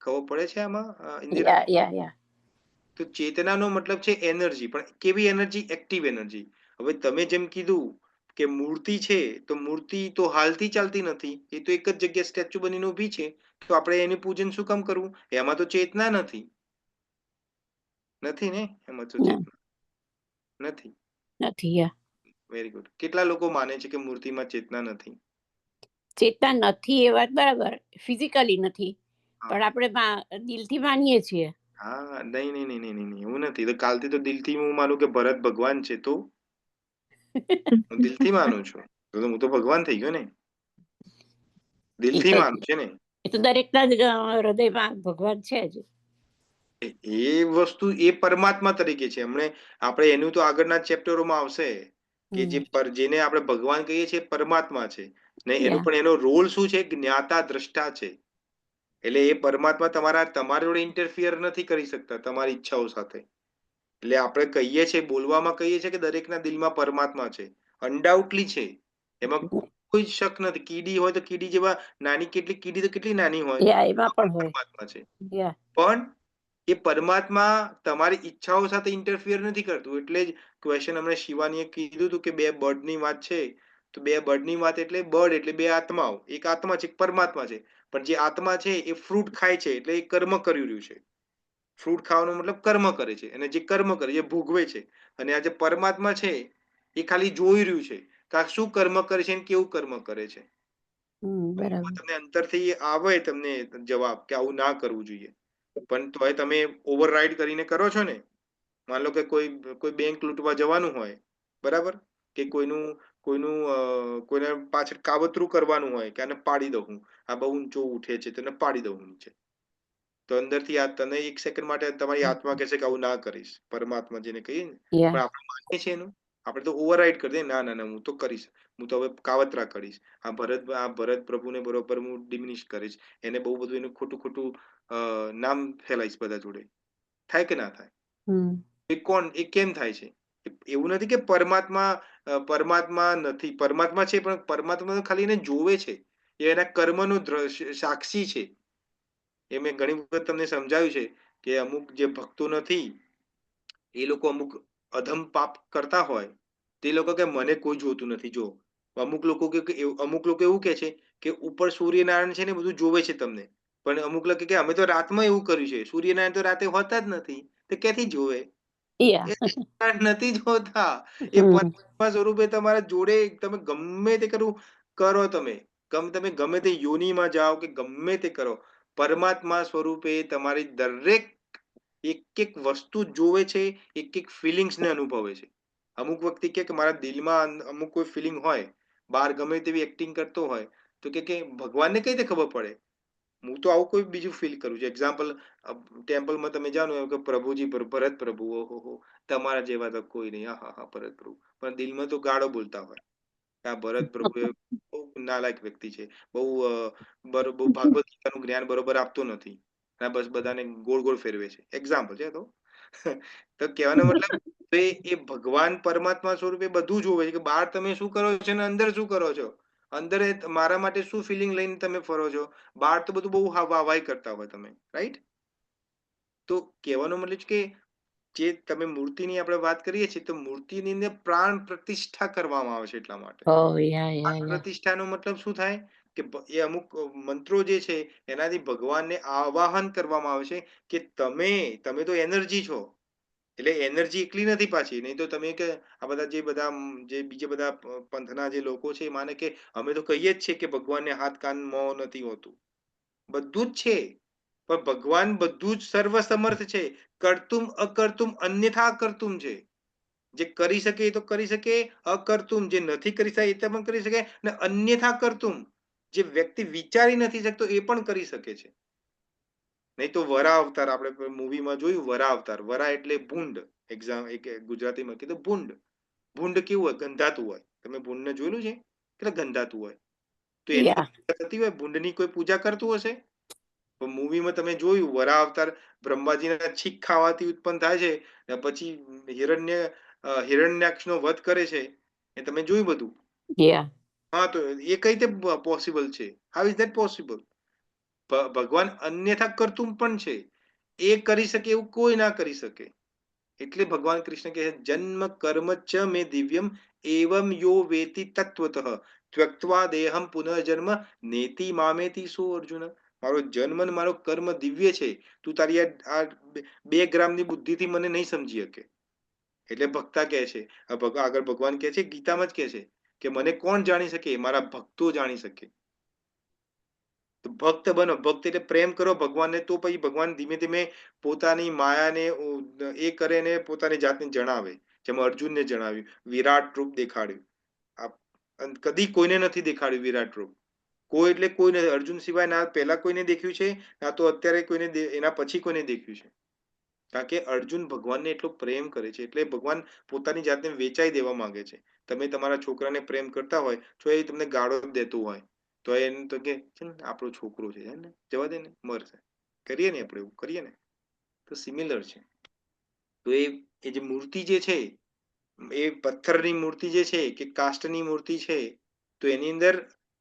ખબર પડે છે આમાં, ઇન્દિરા? તો ચેતનાનો મતલબ છે એનર્જી, પણ કેવી એનર્જી? Active energy. હવે તમે જેમ કીધું કે મૂર્તિ છે, તો મૂર્તિ તો હાલતી ચાલતી નથી, એ તો એક જ જગ્યાએ સ્ટેચ્યુ બનીને ઊભી છે, તો આપણે એની પૂજન શું કામ કરવું? એમાં તો ચેતના નથી ને? એમાં તો ચેતના નથી. Very good. કેટલા લોકો માને છે કે મૂર્તિમાં ચેતના નથી? ચેતના નથી એ વાત બરાબર, ફિઝિકલી નથી, પણ આપણે દિલથી માનીએ છીએ. હા, નહીં, એવું નથી. તો કાલથી તો દિલથી હું માનું કે ભરત ભગવાન છે, તો હું દિલથી માનું છું. તો હું તો ભગવાન થઈ ગયો ને, એ દિલથી તો માનું છે ને. એ તો દરેકના જ હૃદયમાં ભગવાન છે જ. એ વસ્તુ એ પરમાત્મા તરીકે છે. હમણે આપણે એનું તો આગળના ચેપ્ટરોમાં આવશે કે જેને આપણે ભગવાન કહીએ છીએ પરમાત્મા છે ને, એનું પણ એનો રોલ શું છે? જ્ઞાતા દ્રષ્ટા છે. એટલે એ પરમાત્મા તમારી જોડે ઇન્ટરફિયર નથી કરી શકતા તમારી ઈચ્છાઓ સાથે. એટલે આપણે કહીએ છીએ, બોલવામાં કહીએ છીએ કે દરેકના દિલમાં પરમાત્મા છે, અનડાઉટલી છે, એમાં કોઈ શક નથી. કીડી હોય તો કીડી જેવા નાની, કીડી તો કેટલી નાની હોય, એમાં પણ હોય. પરમાત્મા છે. યા પણ એ પરમાત્મા તમારી ઈચ્છાઓ સાથે ઇન્ટરફિયર નથી કરતું. એટલે જ ક્વેશ્ચન હમણાં શિવાનીએ કીધું હતું કે 2 બર્ડની વાત છે, તો 2 બર્ડની વાત એટલે બર્ડ એટલે 2 આત્માઓ. એક આત્મા છે, એક પરમાત્મા છે. પણ જે આત્મા છે એ ફ્રૂટ ખાય છે, એટલે એ કર્મ કરી રહ્યું છે. ફ્રૂટ ખાવાનો મતલબ કર્મ કરે છે, અને જે કર્મ કરે એ ભોગવે છે. અને આ જે પરમાત્મા છે એ ખાલી જોઈ રહ્યું છે કે આ શું કર્મ કરે છે અને કેવું કર્મ કરે છે. બરાબર. તમને અંતરથી આવે તમને જવાબ કે આવું ના કરવું જોઈએ, પણ તોય તમે ઓવરરાઈડ કરીને કરો છો ને. માન લો કે કોઈ બેંક લૂંટવા જવાનું હોય, બરાબર, કે કોઈને પાછળ કાવતરું કરવાનું હોય કે આને પાડી દઉં હું, આ બહુ ઊંચો ઉઠે છે, તેને પાડી દઉં નીચે. તો અંદરથી આ તને એક સેકન્ડ માટે તમારી આત્મા કહેશે કે આવું ના કરીશ. પરમાત્મા જેને કહીએ ને, પણ આપણે માનીએ છીએ એનું, આપણે તો ઓવરરાઈડ કરી દઈએ, ના ના ના હું તો કરીશ, હું તો હવે કાવતરા કરીશ. આ ભરત પ્રભુને બરોબર હું ડિમિનિશ કરીશ, એને બહુ બધું એનું ખોટું ખોટું નામ ફેલાઈશ બધા જોડે. થાય કે ના થાય? એ કેમ થાય છે? એવું નથી કે પરમાત્મા નથી, પરમાત્મા છે, પણ પરમાત્મા તો ખાલી એને જોવે છે, એ એના કર્મનો સાક્ષી છે. એ મેં ઘણી વખત તમને સમજાવ્યું છે કે અમુક જે ભક્તો નથી, એ લોકો અમુક અધમ પાપ કરતા હોય, તે લોકો કે મને કોઈ જોતું નથી. જો અમુક લોકો એવું કે છે કે ઉપર સૂર્યનારાયણ છે ને બધું જોવે છે તમને, પણ અમુક લોકો કે અમે તો રાતમાં એવું કર્યું છે, સૂર્યનારાયણ તો રાતે હોતા જ નથી, તો ક્યાંથી જોવે? એ નથી જોતા. એ પરમાત્મા સ્વરૂપે તમારા જોડે તમે ગમે તે કરો, તમે ગમે તે યોનિમાં જાઓ કે ગમે તે કરો, પરમાત્મા સ્વરૂપે તમારી દરેક એક વસ્તુ જોવે છે, એક ફિલિંગ્સને અનુભવે છે. અમુક વ્યક્તિ કે મારા દિલમાં અમુક કોઈ ફિલિંગ હોય, બહાર ગમે તેવી એક્ટિંગ કરતો હોય, તો કે ભગવાનને કઈ રીતે ખબર પડે? હું તો આવું કોઈ બીજું ફીલ કરું છું. એક્ઝામ્પલ, ટેમ્પલમાં તમે જાઓ ને કે પ્રભુજી, ભરત પ્રભુ, ઓહો તમારા જેવા તો કોઈ નહીં, હા ભરત પ્રભુ, પણ દિલમાં તો ગાળો બોલતા હોય. આ ભરત પ્રભુ એ બહુ નાલાયક વ્યક્તિ છે, બહુ ભાગવત ગીતાનું જ્ઞાન બરોબર આપતો નથી, બસ બધાને ગોળ ગોળ ફેરવે છે. એક્ઝામ્પલ છે. તો કહેવાનો મતલબ એ ભગવાન પરમાત્મા સ્વરૂપે બધું જોવે છે કે બહાર તમે શું કરો છો ને અંદર શું કરો છો, અંદર મારા માટે શું ફિલિંગ લઈને તમે ફરો છો, બહાર તો બધું બહુ વાહવાહી કરતા હોય તમે, રાઈટ? તો કહેવાનો મતલબ કે જે તમે મૂર્તિની આપણે વાત કરીએ છીએ, તો મૂર્તિની અંદર પ્રાણ પ્રતિષ્ઠા કરવામાં આવે છે. એટલા માટે પ્રાણ પ્રતિષ્ઠાનો મતલબ શું થાય કે એ અમુક મંત્રો જે છે એનાથી ભગવાનને આવાહન કરવામાં આવે છે કે તમે તો એનર્જી છો. એટલે એનર્જી એકલી નથી પાછી, નહીં તો તમે કે આ બધા જે બીજા બધા પંથના જે લોકો છે એ માને કે અમે તો કહીએ જ છીએ કે ભગવાનને હાથ કાન મોં નથી હોતું. બધું જ છે, પણ ભગવાન બધું જ સર્વસમર્થ છે. કરતુમ અકર્તુમ અન્યથા કરતુમ છે. જે કરી શકે એ તો કરી શકે, અકર્તુમ જે નથી કરી શકે એ પણ કરી શકે, અને અન્યથા કરતુમ જે વ્યક્તિ વિચારી નથી શકતો એ પણ કરી શકે છે. નહીં તો વરા અવતાર આપણે મૂવીમાં જોયું, વરા અવતાર, વરા એટલે ભૂંડ. એક ગુજરાતીમાં કીધું ભૂંડ. ભૂંડ કેવું હોય? ગંધાતું હોય. તમે ભૂંડને જોયેલું છે એટલે ગંધાતું હોય, તો એની પૂજા થતી હોય, ભૂંડની કોઈ પૂજા કરતું હશે? તો મૂવીમાં તમે જોયું વરા અવતાર, બ્રહ્માજીના છીક ખાવાથી ઉત્પન્ન થાય છે, ને પછી હિરણ્યાક્ષનો વધ કરે છે, એ તમે જોયું બધું. હા, તો એ કઈ રીતે પોસિબલ છે? How is that possible? ભગવાન અન્યથા કરતું પણ છે, એ કરી શકે એવું કોઈ ના કરી શકે. એટલે ભગવાન કૃષ્ણ કહે છે જન્મ કર્મ ચ મે દિવ્યમ એવમ યો વેતિ તત્વતઃ ત્યક્ત્વા દેહમ પુનર્જન્મ નેતિ મામેતિ સો અર્જુન. મારો જન્મ ને મારો કર્મ દિવ્ય છે, તું તારી આ 2 ગ્રામની બુદ્ધિથી મને નહીં સમજી શકે. એટલે ભક્તા કહે છે, આગળ ભગવાન કહે છે, ગીતામાં જ કહે છે કે મને કોણ જાણી શકે? મારા ભક્તો જાણી શકે. તો ભક્ત બનો. ભક્ત એટલે પ્રેમ કરો ભગવાનને, તો પછી ભગવાન ધીમે ધીમે પોતાની માયાને એ કરે ને પોતાની જાતને જણાવે. જેમ અર્જુનને જણાવ્યું, વિરાટ રૂપ દેખાડ્યું. કદી કોઈને નથી દેખાડ્યું વિરાટ રૂપ. કોઈ એટલે કોઈને, અર્જુન સિવાય ના પહેલા કોઈને દેખ્યું છે, ના તો અત્યારે કોઈને એના પછી કોઈને દેખ્યું છે. કારણ કે અર્જુન ભગવાનને એટલો પ્રેમ કરે છે, એટલે ભગવાન પોતાની જાતને વેચાઈ દેવા માંગે છે. તમે તમારા છોકરાને પ્રેમ કરતા હોય તો એ તમને ગાળો જ દેતું હોય તો એને તો કે આપણો છોકરો છે ને, જવા દે ને, મરશે. કરીએ ને આપણે, એવું કરીએ ને. તો સિમિલર છે. તો એ જે મૂર્તિ જે છે, એ પથ્થરની મૂર્તિ જે છે કે કાષ્ટની મૂર્તિ છે, તો એની અંદર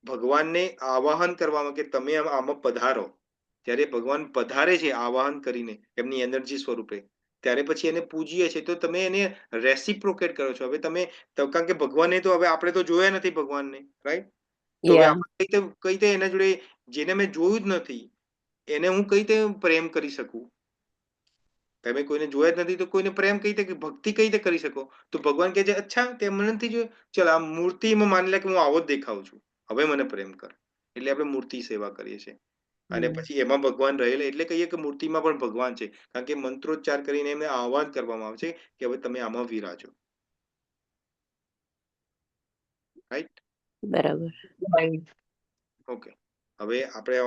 ભગવાનને આવાહન કરવામાં કે તમે આમાં પધારો, ત્યારે ભગવાન પધારે છે આવાહન કરીને એમની એનર્જી સ્વરૂપે, ત્યારે પછી એને પૂજીએ છે. તો તમે એને રેસિપ્રોકેટ કરો છો. હવે તમે, કારણ કે ભગવાનને તો હવે આપણે તો જોયા નથી ભગવાનને, રાઈટ? તો હવે આપણે કઈ રીતે એના જોડે, જેને મેં જોયું જ નથી એને હું કઈ રીતે પ્રેમ કરી શકું? તમે કોઈને જોયા જ નથી તો કોઈને પ્રેમ કઈ રીતે, ભક્તિ કઈ રીતે કરી શકો? તો ભગવાન કહે છે અચ્છા તે મને નથી જોયું, ચલ આ મૂર્તિમાં માની લે કે હું આવો જ દેખાઉં છું, હવે મને પ્રેમ કર. એટલે આપણે મૂર્તિ સેવા કરીએ છીએ. અને પછી એમાં ભગવાન રહેલા, એટલે કહીએ કે મૂર્તિમાં પણ ભગવાન છે, કારણ કે મંત્રોચ્ચાર કરીને એમને આહ્વાન કરવામાં આવે છે કે હવે તમે આમાં વિરાજો. રાઈટ? બરાબર. ઓકે. હવે આપણે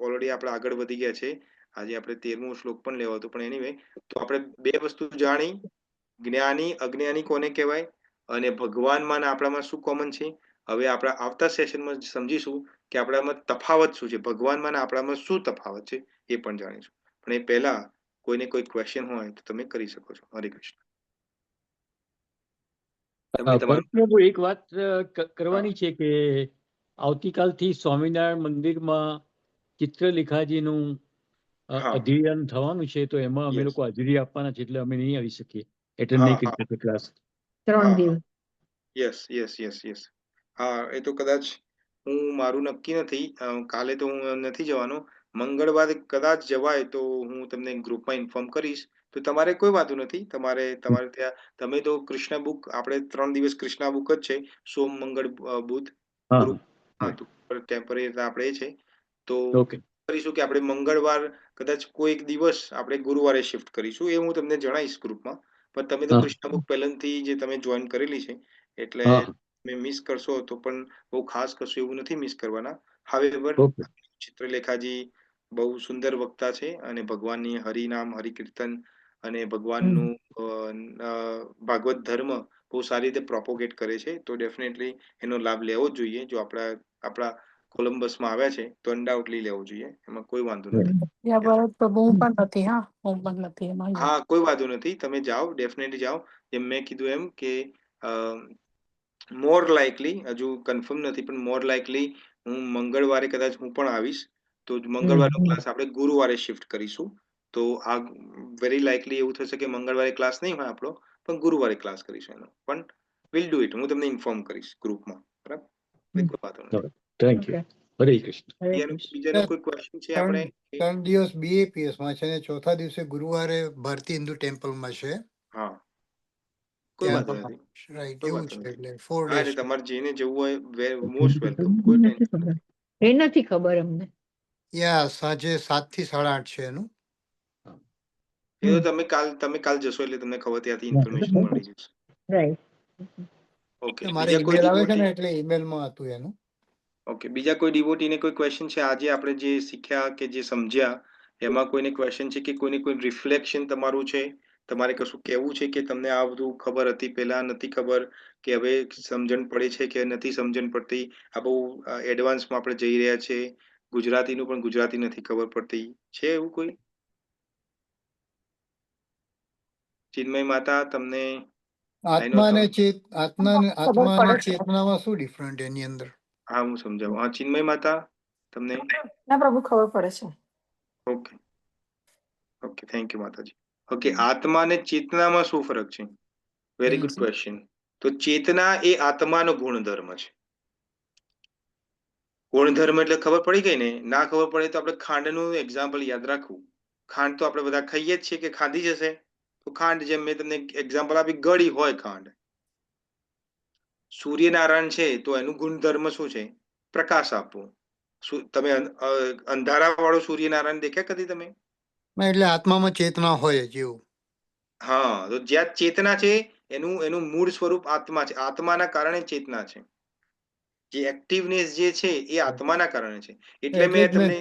ઓલરેડી આપણે આગળ વધી ગયા છે. આજે આપણે 13મો શ્લોક પણ લેવો હતો, પણ એનીવે, તો આપણે બે વસ્તુ જાણી, જ્ઞાની અજ્ઞાની કોને કહેવાય અને ભગવાનમાં ને આપણામાં શું કોમન છે. હવે આપણા આવતા સેશનમાં સમજીશું કે આપણામાં તફાવત શું છે, ભગવાનમાં ને આપણામાં શું તફાવત છે એ પણ જાણીશું. પણ એ પહેલા કોઈને કોઈ ક્વેશ્ચન હોય તો તમે કરી શકો છો. હરે કૃષ્ણ. તમે તમારું પ્રભુ એક વાત કરવાની છે કે આવતીકાલથી સ્વામિનારાયણ મંદિરમાં ચિત્રલેખાજીનું અધ્યયન થવાનું છે, તો એમાં અમે લોકો હાજરી આપવાના છે, એટલે અમે નહીં આવી શકીએ, એટેન્ડ નહીં કરી શકીએ ક્લાસ. 3 દિવસ. યસ. હા, એ તો કદાચ હું, મારું નક્કી નથી, કાલે તો હું નથી જવાનો. મંગળવારે કદાચ જવાય તો હું તમને ગ્રુપમાં ઇન્ફોર્મ કરીશ. તો તમારે કોઈ વાંધો નથી. તમારે ત્યાં તમે તો કૃષ્ણ બુક, આપણે 3 દિવસ કૃષ્ણ બુક જ છે, સોમ મંગળ બુધ ગ્રુપ. હા, તો ટેમ્પરરી આપણે છે તો કરીશું કે આપણે મંગળવાર કદાચ કોઈ એક દિવસ આપણે ગુરુવારે શિફ્ટ કરીશું, એ હું તમને જણાવીશ ગ્રુપમાં. પણ તમે તો કૃષ્ણ બુક પહેલાથી જે તમે જોઈન કરેલી છે એટલે તમે મિસ કરશો તો પણ બહુ ખાસ કશું એવું નથી મિસ કરવાના. હાવેવર ચિત્રલેખાજી બહુ સુંદર વક્તા છે અને ભગવાનની હરિનામ હરિકીર્તન અને ભગવાનનું ભાગવત ધર્મ બહુ સારી રીતે પ્રોપોગેટ કરે છે. તો ડેફિનેટલી એનો લાભ લેવો જ જોઈએ. જો આપણા કોલમ્બસમાં આવ્યા છે તો અનડાઉટલી લેવો જોઈએ, એમાં કોઈ વાંધો નથી. હા, કોઈ વાંધો નથી. તમે જાઓ, ડેફિનેટલી જાઓ. જેમ મેં કીધું એમ કે મોર લાઇકલી, હજુ કન્ફર્મ નથી, પણ મોર લાઇકલી હું મંગળવારે કદાચ હું પણ આવીશ. તો મંગળવારનો ક્લાસ આપણે ગુરુવારે શિફ્ટ કરીશું. તો આ વેરી લાઇકલી એવું થશે કે મંગળવારે ક્લાસ નહીં હોય આપણો, પણ ગુરુવારે ક્લાસ કરીશું એનો. પણ વિલ ડુ ઇટ. હું તમને ઇન્ફોર્મ કરીશ ગ્રુપમાં. બરાબર? કોઈ વાંધો નથી. Thank you. હરે કૃષ્ણ. બીજાનો કોઈ ક્વેશ્ચન છે? આપણે 3 દિવસ BAPS માં છે ને ચોથા દિવસે ગુરુવારે ભારતી હિન્દુ ટેમ્પલમાં છે. હા, કોઈ વાંધો નથી. રાઈટ, એવું છે. એટલે 4 હા, days. એટલે તમારે જેને જવું હોય મોસ્ટ વેલકમ. કોઈ ટેન્શન નથી. એ નથી ખબર અમને. યા સાંજે 7 થી 8:30 છે એનું. એ તો તમે કાલ જશો એટલે તમને ખબર, ત્યાંથી ઇન્ફોર્મેશન મળી જશે. રાઈટ. ઓકે. મારે ઈમેલ આવે છે ને એટલે ઈમેલમાં હતું એનું. ઓકે. બીજા કોઈ ડિવોટીને કોઈ ક્વેશ્ચન છે? આજે આપણે જે શીખ્યા કે જે સમજ્યા એમાં કોઈને ક્વેશ્ચન છે કે કોઈને કોઈ રિફ્લેક્શન તમારું છે, તમારે કશું કહેવું છે કે તમને આ બધું ખબર હતી, પહેલા નથી ખબર, કે હવે સમજણ પડે છે કે નથી સમજણ પડતી? આ બહુ એડવાન્સમાં આપણે જઈ રહ્યા છે, ગુજરાતીનું પણ ગુજરાતી નથી ખબર પડતી, છે એવું કોઈ? ચિન્મય માતા, તમને આત્મા અને ચેતનામાં શું ડિફરન્ટ એની અંદર? હા, હું સમજાવું. હા, ચિન્મય માતા, તમને? ના પ્રભુ, ખબર પડે છે. ઓકે. થેન્ક યુ માતાજી. ઓકે, આત્મા અને ચેતનામાં શું ફરક છે? Very good question. તો ચેતના એ આત્માનો ગુણધર્મ છે. ગુણધર્મ એટલે ખબર પડી ગઈ ને? ના ખબર પડે તો આપણે ખાંડનું એક્ઝામ્પલ યાદ રાખવું. ખાંડ તો આપણે બધા ખાઈએ જ છીએ કે ખાધી જ હશે. તો ખાંડ, જેમ મેં તમને એક્ઝામ્પલ આપી, ગળી હોય ખાંડ. સૂર્યનારાયણ છે તો એનું ગુણધર્મ શું છે? પ્રકાશ આપવો. તમે અંધારા વાળો સૂર્યનારાયણ દેખ્યા કદી તમે? એટલે આત્મામાં ચેતના હોય જ એવું. હા, તો જ્યાં ચેતના છે એનું મૂળ સ્વરૂપ આત્મા છે. આત્માના કારણે ચેતના છે. જે એક્ટિવનેસ જે છે એ આત્માના કારણે છે. એટલે મેં તમને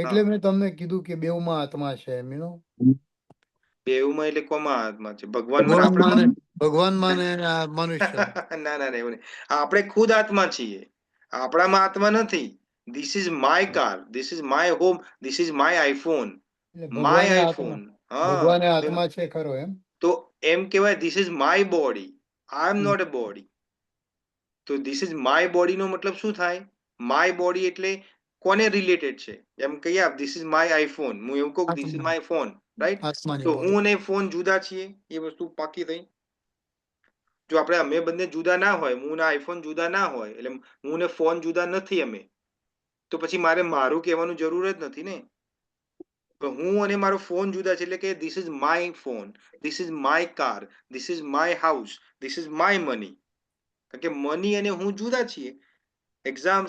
એટલે મેં તમને કીધું કે બેઉમાં આત્મા છે એમ બેઉમાં એટલે કોમાં આત્મા છે? ભગવાનમાં ને આપણામાં? ભગવાનમાં ને આ મનુષ્ય ના ના એવું નહીં. આપણે ખુદ આત્મા છીએ, આપણામાં આત્મા નથી. This is my car, this is my home, this is my iPhone, my iPhone. ભગવાને હા, આત્મા છે ખરો એમ તો એમ કહેવાય this is my body, I am not a body. તો ધીસ ઇઝ માય બોડી નો મતલબ શું થાય? માય બોડી એટલે કોને રિલેટેડ છે? એમ કહીએ ધીસ ઇઝ માય આઈફોન, હું એવું કહું this is my phone, right? આત્માની તો બોડી હું અને ફોન જુદા છીએ, એ વસ્તુ પાકી થઈ. જો આપણે અમે બંને જુદા ના હોય, હું ને આઈફોન જુદા ના હોય, એટલે હું ને ફોન જુદા નથી અમે, તો પછી મારે મારું કહેવાનું જરૂર જ નથી ને. હું અને મારો ફોન જુદા છે, એટલે કે this is my phone, this is my car, this is my house, this is my money. કારણ કે મની અને હું જુદા છીએ.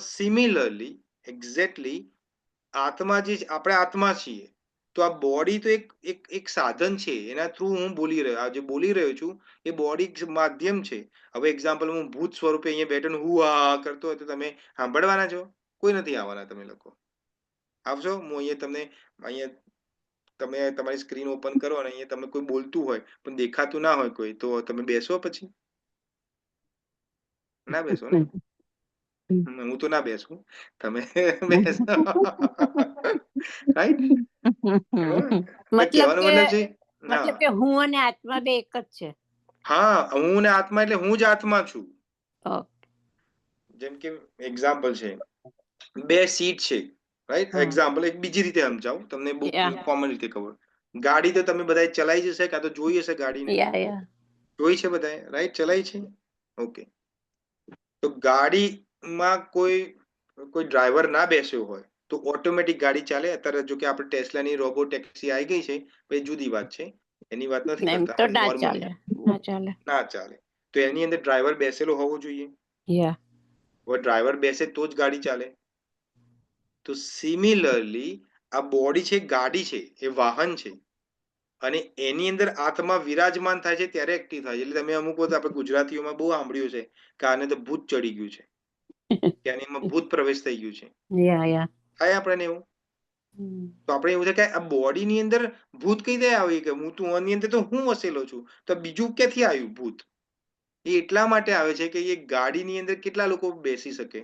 સિમિલરલી એક્ઝેક્ટલી આત્મા જે આપણે આત્મા છીએ, તો આ બોડી તો એક સાધન છે, એના થ્રુ હું બોલી રહ્યો, આ જે બોલી રહ્યો છું એ બોડી માધ્યમ છે. હવે એક્ઝામ્પલ, હું ભૂત સ્વરૂપે અહીંયા બેઠો હું આ કરતો હોય તો તમે સાંભળવાના છો? કોઈ નથી આવવાના. તમે લોકો આવશો? હું અહીંયા તમને અહીંયા તમે તમારી સ્ક્રીન ઓપન કરો અને અહીંયા તમે કોઈ બોલતું હોય પણ દેખાતું ના હોય કોઈ, તો તમે બેસો? પછી ના બેસો ને. હું તો ના બેસું, તમે બેસો. રાઈટ? મતલબ કહેવાનો કે મતલબ છે મતલબ કે હું અને આત્મા બે એક જ છે. હા, હું ને આત્મા એટલે હું જ આત્મા છું. ઓકે. જેમ કે એક્ઝામ્પલ છે, બે સીટ છે, રાઈટ? એક્ઝામ્પલ એક બીજી રીતે સમજાવું તમને, બહુ કોમન રીતે ખબર. ગાડી તો તમે બધાએ ચલાવી જશે, કાં તો જોઈ હશે ગાડીને. જોઈ છે બધાએ, રાઈટ? ચલાવી છે. ઓકે. તો ગાડીમાં કોઈ ડ્રાઈવર ના બેસ્યો હોય તો ઓટોમેટિક ગાડી ચાલે? અત્યારે જો કે આપણે ટેસ્લાની રોબો ટેક્સી આવી ગઈ છે, એ જુદી વાત છે, એની વાત નથી કરતા. તો ના નોર્મલી ચાલે. ના ચાલે. તો એની અંદર ડ્રાઈવર બેસેલો હોવો જોઈએ. ડ્રાઈવર બેસે તો જ ગાડી ચાલે. તો સિમિલરલી આ બોડી છે, ગાડી છે, એ વાહન છે, અને એની અંદર આત્મા વિરાજમાન થાય છે ત્યારે એક્ટિવ થાય છે. એટલે તમે અમુક વખત આપણે ગુજરાતીઓમાં બહુ સાંભળ્યું છે કે આને તો ભૂત ચડી ગયું છે, કે આની એમાં ભૂત પ્રવેશ થઈ ગયું છે. થાય આપણને એવું? તો આપણે એવું છે કે આ બોડીની અંદર ભૂત કઈ રીતે આવી? કે હું તું આની અંદર તો હું વસેલો છું, તો બીજું ક્યાંથી આવ્યું ભૂત? એ એટલા માટે આવે છે કે એ ગાડીની અંદર કેટલા લોકો બેસી શકે?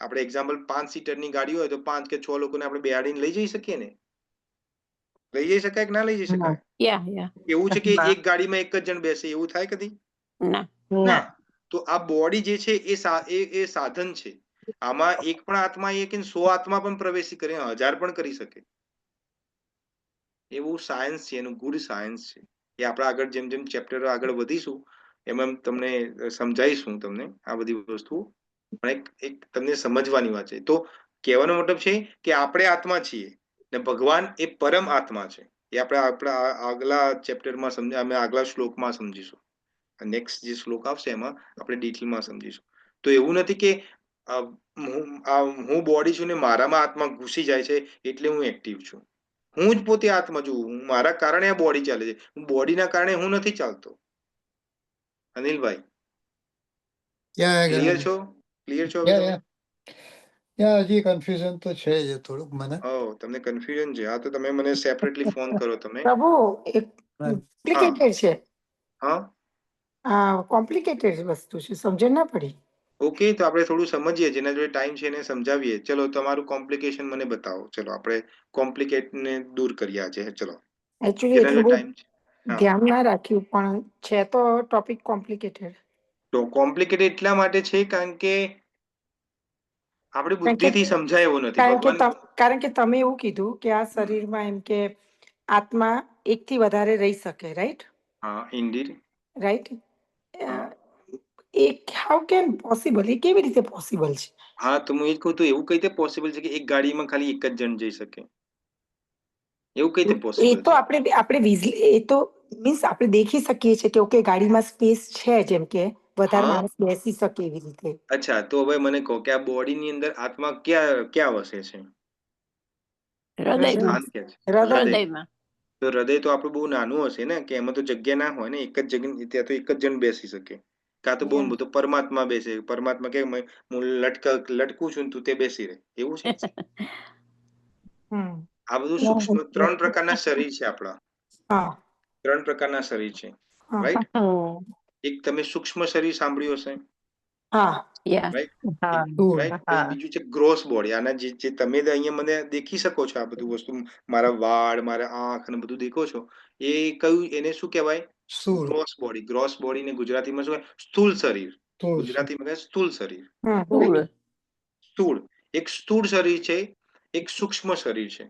આપણે એક્ઝામ્પલ 5 સીટરની ગાડી હોય તો 5 કે 6 લોકોને આપણે બેહાડીને લઈ જઈ શકીએ ને? લઈ જઈ શકાય કે ના લઈ જઈ શકાય? એવું છે કે એક ગાડીમાં એક જ જણ બેસે, એવું થાય કદી? ના. તો આ બોડી જે છે એ સાધન છે. આમાં એક પણ આત્મા, એક 100 આત્મા પણ પ્રવેશી કરે, 1000 પણ કરી શકે. એવું સાયન્સ છે, એનું ગુડ સાયન્સ છે. એ આપણે આગળ જેમ જેમ ચેપ્ટરો આગળ વધીશું એમ તમને સમજાવીશું તમને આ બધી વસ્તુઓ. પણ એક તમને સમજવાની વાત છે. તો કહેવાનો મતલબ છે કે આપણે આત્મા છીએ ને ભગવાન એ પરમ આત્મા છે. એ આપણે આપણા આગલા ચેપ્ટરમાં અમે આગલા શ્લોકમાં સમજીશું. નેક્સ્ટ જે શ્લોક આવશે એમાં આપણે ડિટેલમાં સમજીશું. તો એવું નથી કે હું બોડી છું ને મારામાં આત્મા ઘૂસી જાય છે એટલે હું એક્ટિવ છું. હું જ પોતે આત્મા છું. મારા કારણે આ બોડી ચાલે છે. બોડીના કારણે હું નથી ચાલતો. અનિલભાઈ, ક્લિયર છો? ક્લિયર છો હવે તમે? હજી કન્ફ્યુઝન તો છે જ થોડુંક મને. તમને કન્ફ્યુઝન છે? હા, તો તમે મને સેપરેટલી ફોન કરો તમે. પ્રભુ એક કોમ્પ્લિકેટેડ છે. હા, કોમ્પ્લિકેટેડ વસ્તુ છે, સમજણ ના પડી. ઓકે, તો આપણે થોડું સમજીએ, જેના જોડે ટાઈમ છે એને સમજાવીએ. ચલો, તમારું કોમ્પ્લિકેશન મને બતાવો. ચલો, આપણે કોમ્પ્લિકેટને દૂર કરીએ આજે. ચલો, એકચ્યુઅલી જેના એટલું જોડે બહુ ટાઈમ છે. ધ્યાન ના રાખ્યું, પણ છે તો ટોપિક કોમ્પ્લિકેટેડ. તો કોમ્પ્લિકેટેડ એટલા માટે છે કારણ કે આપણી બુદ્ધિથી સમજાય એવું નથી. ભગવાન કારણ કે તમે એવું કીધું કે આ શરીરમાં એમ કે આત્મા એકથી વધારે રહી શકે, રાઈટ? હા, indeed. Right. How can possible? એ કેવી રીતે પોસિબલ છે? હા, તો હું એ જ કહું, તો એવું કઈ રીતે પોસિબલ છે કે એક ગાડીમાં ખાલી એક જ જણ જઈ શકે? એવું કઈ રીતે પોસિબલ છે? તો આપણે એ તો મીન્સ આપણે દેખી શકીએ છીએ કે ઓકે ગાડીમાં સ્પેસ છે, જેમ કે વધારે માણસ બેસી શકે એવી રીતે. અચ્છા, તો હવે મને કહો કે આ બોડીની અંદર આત્મા ક્યાં વસે છે? હૃદયમાં. તો હૃદય તો આપણું બહુ નાનું હશે ને, કે એમાં તો જગ્યા ના હોય ને? એક જ જગ્યા, ત્યાં તો એક જ જણ બેસી શકે. કાં તો બહુ બધું પરમાત્મા બેસે, પરમાત્મા કે હું લટકું છું ને તું તે બેસી રહે, એવું છે. આ બધું સૂક્ષ્મ 3 પ્રકારના શરીર છે આપણા, હા 3 પ્રકારના શરીર છે, હા રાઈટ. હમ. એક તમે સૂક્ષ્મ શરીર સાંભળ્યું હશે, હા યા રાઈટ. હા રાઈટ. હા બીજું છે ગ્રોસ બોડી. આના જે તમે અહીંયા મને દેખી શકો છો, આ બધું વસ્તુ, મારા વાળ, મારા આંખ ને બધું દેખો છો, એ કયું, એને શું કહેવાય? સ્થૂળ ગ્રોસ બોડી. ગ્રોસ બોડી ને ગુજરાતીમાં શું કહેવાય? સ્થૂળ શરીર. સ્થૂળ ગુજરાતીમાં કહેવાય સ્થૂળ શરીર. ધૂળ સ્થૂળ, એક સ્થૂળ શરીર છે, એક સૂક્ષ્મ શરીર છે,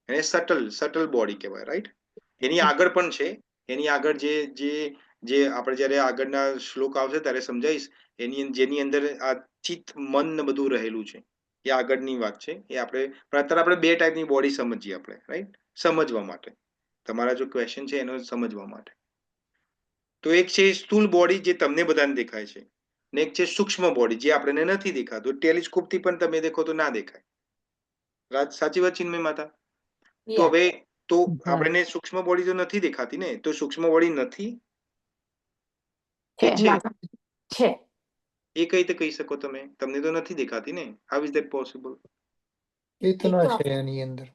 એને સટલ બોડી કહેવાય, રાઈટ. એની આગળ પણ છે, એની આગળ જે આપણે જ્યારે આગળના શ્લોક આવશે ત્યારે સમજાવીશ, જેની અંદર આ ચિત્ત, મન ને બધું રહેલું છે, એ આગળની વાત છે. એ અત્યારે આપણે 2 ટાઈપની બોડી સમજીએ આપણે, રાઈટ, સમજવા માટે. તમારા જો ક્વેશ્ચન છે એનો સમજવા માટે. તો એક છે સ્થૂળ બોડી, જે તમને બધાને દેખાય છે, ને એક છે સૂક્ષ્મ બોડી, જે આપણને નથી દેખાતું. ટેલિસ્કોપ થી પણ તમે દેખો તો ના દેખાય. સાચી વાત ચિન્મય માતા? તો હવે તો આપણને સૂક્ષ્મ બોડી તો નથી દેખાતી ને, તો સૂક્ષ્મ બોડી નથી કે છે? છે. એ કઈ રીતે કહી શકો તમે? તમને તો નથી દેખાતી ને. How is that possible? ચેતના છે એની અંદર.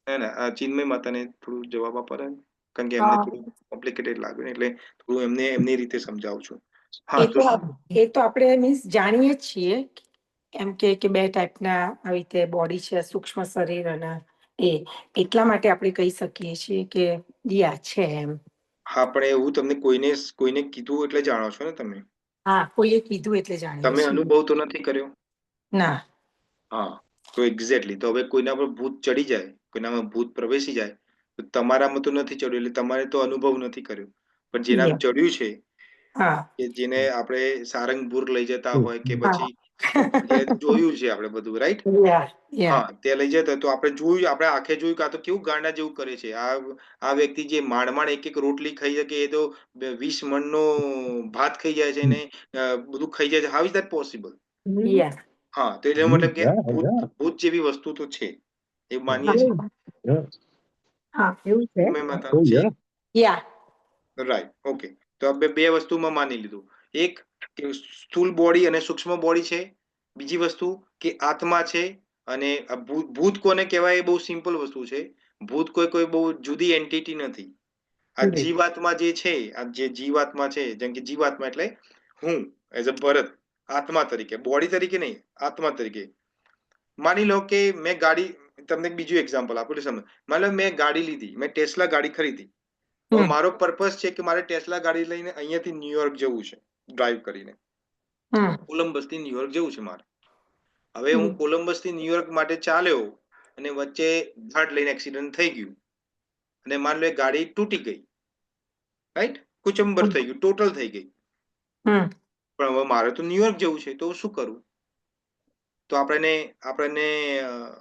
ના, આ ચિન્મય માતાને થોડું જવાબ આપો ને, કારણ કે એમને થોડું કોમ્પ્લિકેટેડ લાગ્યું ને, એટલે થોડું એમની રીતે સમજાવું છું. હા, તો એ તો આપણે મીન્સ જાણીએ જ છીએ, એમ કે 2 ટાઈપના આવી રીતે બોડી છે, સૂક્ષ્મ શરીર અને એટલા માટે આપણે કહી શકીએ છીએ કે યા છે એમ. હા, પણ એવું તમને કોઈને કીધું એટલે જાણો છો ને તમે. હા, કોઈએ કીધું એટલે જાણીએ તમે છીએ. અનુભવ તો નથી કર્યો. ના. હા, તો એક્ઝેક્ટલી. તો હવે કોઈના પર ભૂત ચડી જાય, કોઈનામાં ભૂત પ્રવેશી જાય, તો તમારામાં તો નથી ચડ્યું, એટલે તમારે તો અનુભવ નથી કર્યો. પણ જેના ચડ્યું છે, હા કે જેને આપણે સારંગપુર લઈ જતા હોય, કે હા પછી જે જોયું છે આપણે બધું, રાઈટ. હા, તે લઈ જતા તો આપણે જોયું, આપણે આંખે જોયું, કાં તો કેવું ગાંડા જેવું કરે છે આ વ્યક્તિ, જે માંડ એક રોટલી ખાઈ શકે, એ તો 20 મણનો ભાત ખાઈ જાય છે ને, બધું ખાઈ જાય છે. How is that possible? હા, તો એનો મતલબ કે ભૂત જેવી વસ્તુ તો છે, એ માનીએ છીએ. હા, એવું છે. માતા છે, યા રાઈટ. ઓકે, તો આપણે 2 વસ્તુમાં માની લીધું. એક કે સ્થૂળ બોડી અને સૂક્ષ્મ બોડી છે. બીજી વસ્તુ કે આત્મા છે. અને ભૂત કોને કહેવાય? એ બહુ સિમ્પલ વસ્તુ છે. ભૂત કોઈ બહુ જુદી એન્ટિટી નથી. આ જીવાત્મા જે છે, આ જે જીવાત્મા છે, જેમ કે જીવાત્મા એટલે હું, એઝ અ ભરત, આત્મા તરીકે, બોડી તરીકે નહીં, આત્મા તરીકે. માની લો કે મેં ગાડી, તમને બીજું એક્ઝામ્પલ આપું એટલે સમજ. માની લો મેં ગાડી લીધી, મેં ટેસ્લા ગાડી ખરીદી. હવે મારો પર્પસ છે કે મારે ટેસ્લા ગાડી લઈને અહીંયાથી ન્યુયોર્ક જવું છે, ડ્રાઈવ કરીને. કોલંબસ થી ન્યુયોર્ક જવું છે મારે. હવે હું કોલંબસ થી ન્યુયોર્ક માટે ચાલ્યો, અને વચ્ચે ઝાડ લઈને એક્સિડન્ટ થઈ ગયું, અને માની લો એ ગાડી તૂટી ગઈ, રાઈટ, કુચંબર થઈ ગયું, ટોટલ થઈ ગઈ. પણ હવે મારે તો ન્યુયોર્ક જવું છે, તો શું કરું? તો આપણને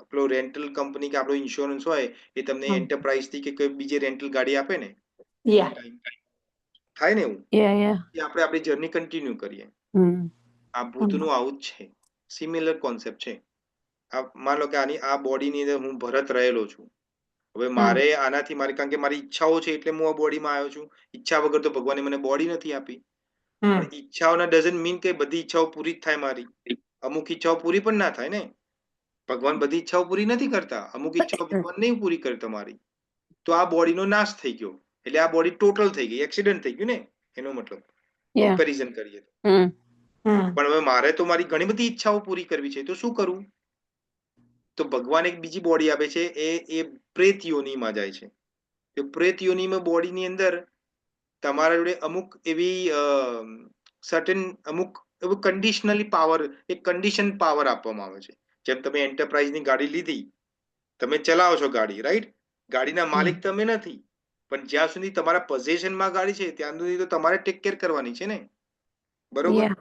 પેલો રેન્ટલ કંપની કે આપણો ઇન્સ્યોરન્સ હોય, એ તમને એન્ટરપ્રાઇઝ થી કે કોઈ બીજી રેન્ટલ ગાડી આપે ને, થાય ને એવું, કે આપણે આપણી જર્ની કન્ટિન્યુ કરીએ. આ ભૂતનું આવું જ છે, સિમિલર કોન્સેપ્ટ છે. માન લો કે આ બોડીની અંદર હું ભરત રહેલો છું. હવે મારે આનાથી કારણ કે મારી ઈચ્છાઓ છે, એટલે હું આ બોડીમાં આવ્યો છું. ઈચ્છા વગર તો ભગવાને મને બોડી નથી આપી. પણ ઈચ્છાઓના ડઝન્ટ મીન કે બધી ઈચ્છાઓ પૂરી જ થાય મારી. અમુક ઈચ્છાઓ પૂરી પણ ના થાય ને. ભગવાન બધી ઈચ્છાઓ પૂરી નથી કરતા. અમુક ઈચ્છાઓ ભગવાન નહીં પૂરી કરે તમારી. તો આ બોડીનો નાશ થઈ ગયો, એટલે આ બોડી ટોટલ થઈ ગઈ, એક્સિડન્ટ થઈ ગયું ને, એનો મતલબ કમ્પેરિઝન કરીએ તો. પણ હવે મારે તો મારી ઘણી બધી ઈચ્છાઓ પૂરી કરવી છે, તો શું કરું? તો ભગવાન એક બીજી બોડી આપે છે, એ પ્રેત યોનિમાં જાય છે. તો પ્રેત યોનિમાં બોડીની અંદર તમારા જોડે અમુક એવી સર્ટેન અમુક એવું કન્ડિશનલી પાવર, એક કન્ડિશન પાવર આપવામાં આવે છે. જેમ તમે એન્ટરપ્રાઇઝની ગાડી લીધી, તમે ચલાવો છો ગાડી, રાઈટ. ગાડીના માલિક તમે નથી, પણ જ્યાં સુધી તમારા પોઝેશનમાં ગાડી છે, ત્યાં સુધી તો તમારે ટેક કેર કરવાની છે ને, બરોબર?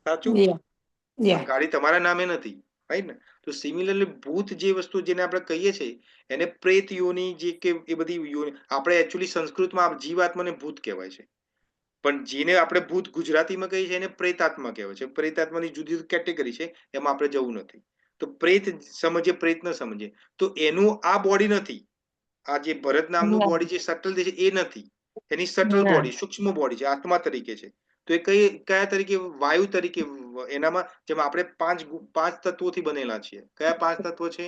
સાચું? ગાડી તમારા નામે નથી, રાઈટ ને? તો સિમિલરલી ભૂત જે વસ્તુ જેને આપણે કહીએ છીએ, એને પ્રેત યોની, જે કે એ બધી યોની, આપણે એકચ્યુઅલી સંસ્કૃતમાં જીવાત્માને ભૂત કહેવાય છે. પણ જેને આપણે ભૂત ગુજરાતીમાં કહીએ છીએ, એને પ્રેતાત્મા કહેવાય છે. પ્રેતાત્માની જુદી જુદી કેટેગરી છે, એમાં આપણે જવું નથી. તો પ્રેત સમજીએ, પ્રેત ન સમજીએ, તો એનું આ બોડી નથી. આ જે ભરત નામનું બોડી જે સટલ છે, એ નથી. એની સટલ બોડી, સૂક્ષ્મ બોડી છે, આત્મા તરીકે છે. તો એ કયા તરીકે? વાયુ તરીકે. એનામાં જેમ આપણે પાંચ તત્વોથી બનેલા છીએ. કયા 5 તત્વો છે?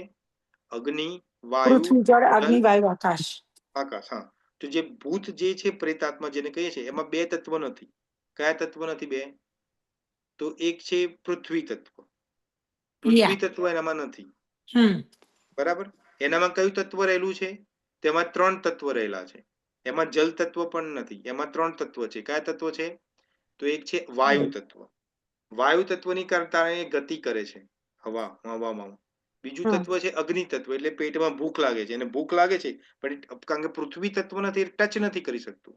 અગ્નિ, વાયુ, પૃથ્વી, જળ, જલ, અગ્નિ, વાયુ, આકાશ. આકાશ. હા, તો જે ભૂત જે છે, પ્રેતાત્મા જેને કહીએ છીએ, એમાં 2 તત્વ નથી. કયા તત્વ નથી 2? તો એક છે પૃથ્વી તત્વ. પૃથ્વી તત્વ એનામાં નથી. બરાબર. એનામાં કયું તત્વ રહેલું છે? તેમાં 3 તત્વ રહેલા છે. એમાં જલ તત્વ પણ નથી. એમાં 3 તત્વ છે. કયા તત્વ છે? તો એક છે વાયુ તત્વ. વાયુ તત્વની કારણે ગતિ કરે છે હવામાં. બીજું તત્વ છે અગ્નિ તત્વ, એટલે પેટમાં ભૂખ લાગે છે. એને ભૂખ લાગે છે, પણ કારણ કે પૃથ્વી તત્વ નથી, ટચ નથી કરી શકતું,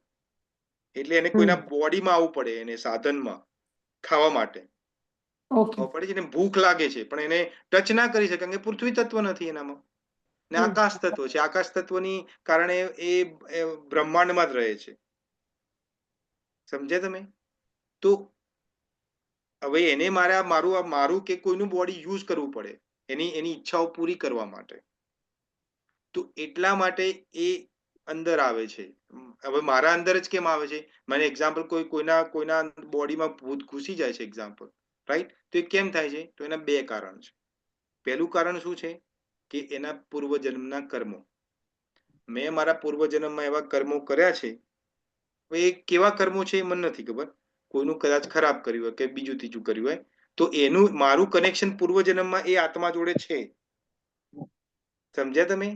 એટલે એને કોઈના બોડીમાં આવવું પડે, એને સાધનમાં ખાવા માટે પડે છે. એને ભૂખ લાગે છે, પણ એને ટચ ના કરી શકે, કારણ કે પૃથ્વી તત્વ નથી એનામાં. ને આકાશ તત્વ છે. આકાશ તત્વની કારણે એ બ્રહ્માંડમાં જ રહે છે. સમજ્યા તમે? તો હવે એને મારું કે કોઈનું બોડી યુઝ કરવું પડે એની ઈચ્છાઓ પૂરી કરવા માટે. તો એટલા માટે એ અંદર આવે છે. હવે મારા અંદર જ કેમ આવે છે? મને એક્ઝામ્પલ કોઈના બોડીમાં ભૂત ઘૂસી જાય છે, એક્ઝામ્પલ, રાઈટ? તો એ કેમ થાય છે? તો એના 2 કારણ છે. પહેલું કારણ શું છે? કે એના પૂર્વજન્મના કર્મો. મેં મારા પૂર્વજન્મમાં એવા કર્મો કર્યા છે. એ કેવા કર્મો છે એ મને નથી ખબર. કોઈનું કદાચ ખરાબ કર્યું હોય કે બીજું ત્રીજું કર્યું હોય, તો એનું મારું કનેક્શન પૂર્વજન્મમાં એ આત્મા જોડે છે. સમજ્યા તમે?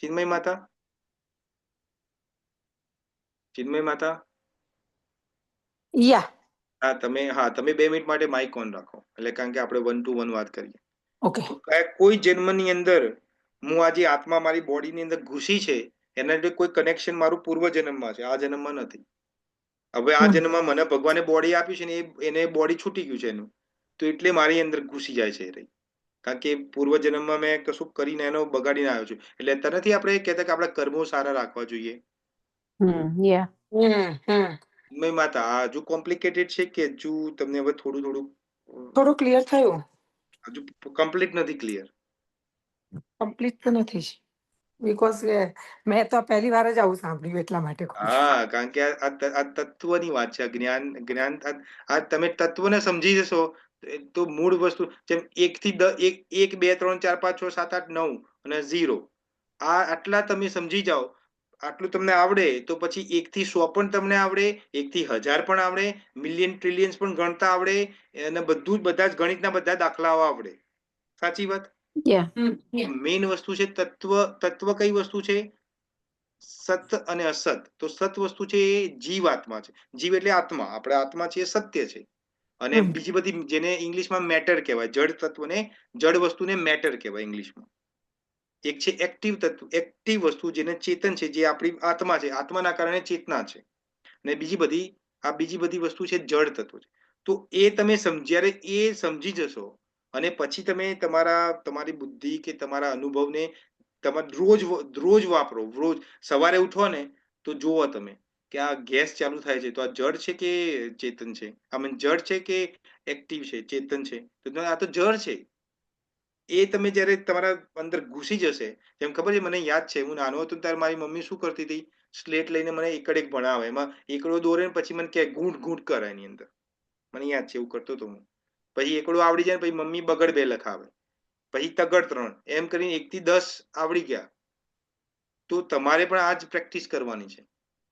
ચિન્મય માતા? ચિન્મય માતા? હા, તમે 2 મિનિટ માટે માઇક ઓન રાખો, એટલે કારણ કે આપણે 1 to 1 વાત કરીએ. તો કોઈ જન્મની અંદર હું આ જે આત્મા મારી બોડીની અંદર ઘૂસી છે, એના જોડે કોઈ કનેક્શન મારું પૂર્વજન્મમાં છે, આ જન્મમાં નથી. હવે આ જન્મમાં મને ભગવાને બોડી આપી છે ને, એને બોડી છૂટી ગયું છે એનું, તો એટલે મારી અંદર ઘૂસી જાય છે એ. કારણ કે પૂર્વજન્મમાં મેં કશું કરીને એનો બગાડીને આવ્યો છું. એટલે અત્યારે નથી આપણે કહેતા કે આપણા કર્મો સારા રાખવા જોઈએ. માતા, આ હજુ કોમ્પ્લિકેટેડ છે કે હજુ તમને હવે થોડું ક્લિયર થયું? હજુ કમ્પ્લીટ નથી ક્લિયર? કમ્પ્લીટ તો નથી જ, બીકોઝ મેં તો પહેલી વાર જ આવું સાંભળ્યું, એટલા માટે. હા, કારણ કે આ તત્વની વાત છે. જ્ઞાન આ તમે તત્વને સમજી જશો તો મૂળ વસ્તુ, જેમ 1 થી 10, 1 2 3 4 5 6 7 8 9 અને 0, આ આટલા તમે સમજી જાઓ, આટલું તમને આવડે, તો પછી 1 થી 100 પણ તમને આવડે, 1 થી 1000 પણ આવડે, મિલિયન ટ્રિલિયન્સ પણ ગણતા આવડે, અને બધા જ ગણિતના બધા દાખલાઓ આવડે. સાચી વાત? મેઇન વસ્તુ છે તત્વ. તત્વ કઈ વસ્તુ છે? સત અને અસત. તો સત વસ્તુ છે એ જીવાત્મા છે. જીવ એટલે આત્મા. આપણે આત્મા છે, સત્ય છે. અને બીજી બધી, જેને ઇંગ્લિશમાં મેટર કહેવાય, જડ તત્વને, જડ વસ્તુને મેટર કહેવાય ઇંગ્લિશમાં. એક છે એક્ટિવ તત્વ, એક્ટિવ વસ્તુ, જેને ચેતન છે, જે આપણી આત્મા છે, આત્માના કારણે ચેતના છે. અને બીજી બધી વસ્તુ છે જડ તત્વ છે. તો એ તમે જ્યારે એ સમજી જશો, અને પછી તમે તમારી બુદ્ધિ કે તમારા અનુભવને તમારે રોજ વાપરો. રોજ સવારે ઉઠો ને તો જુઓ તમે કે આ ગેસ ચાલુ થાય છે, તો આ જડ છે કે ચેતન છે? જડ છે કે એક્ટિવ છે, ચેતન છે? તો આ તો જડ છે. એ તમે જ્યારે તમારા અંદર ઘૂસી જશે, જેમ ખબર છે, મને યાદ છે, હું નાનો હતો ત્યારે મારી મમ્મી શું કરતી હતી, સ્લેટ લઈને મને એકડ એક ભણાવે, એમાં એકડો દોરે ને પછી મને કહે ગૂંઠ ગૂંઠ કરે એની અંદર. મને યાદ છે, એવું કરતો હતો હું. પછી એકડો આવડી જાય, પછી મમ્મી બગડ 2 લખાવે, પછી તગડ 3, એમ કરીને 1 થી 10 આવડી ગયા. તો તમારે પણ આ જ પ્રેક્ટિસ કરવાની છે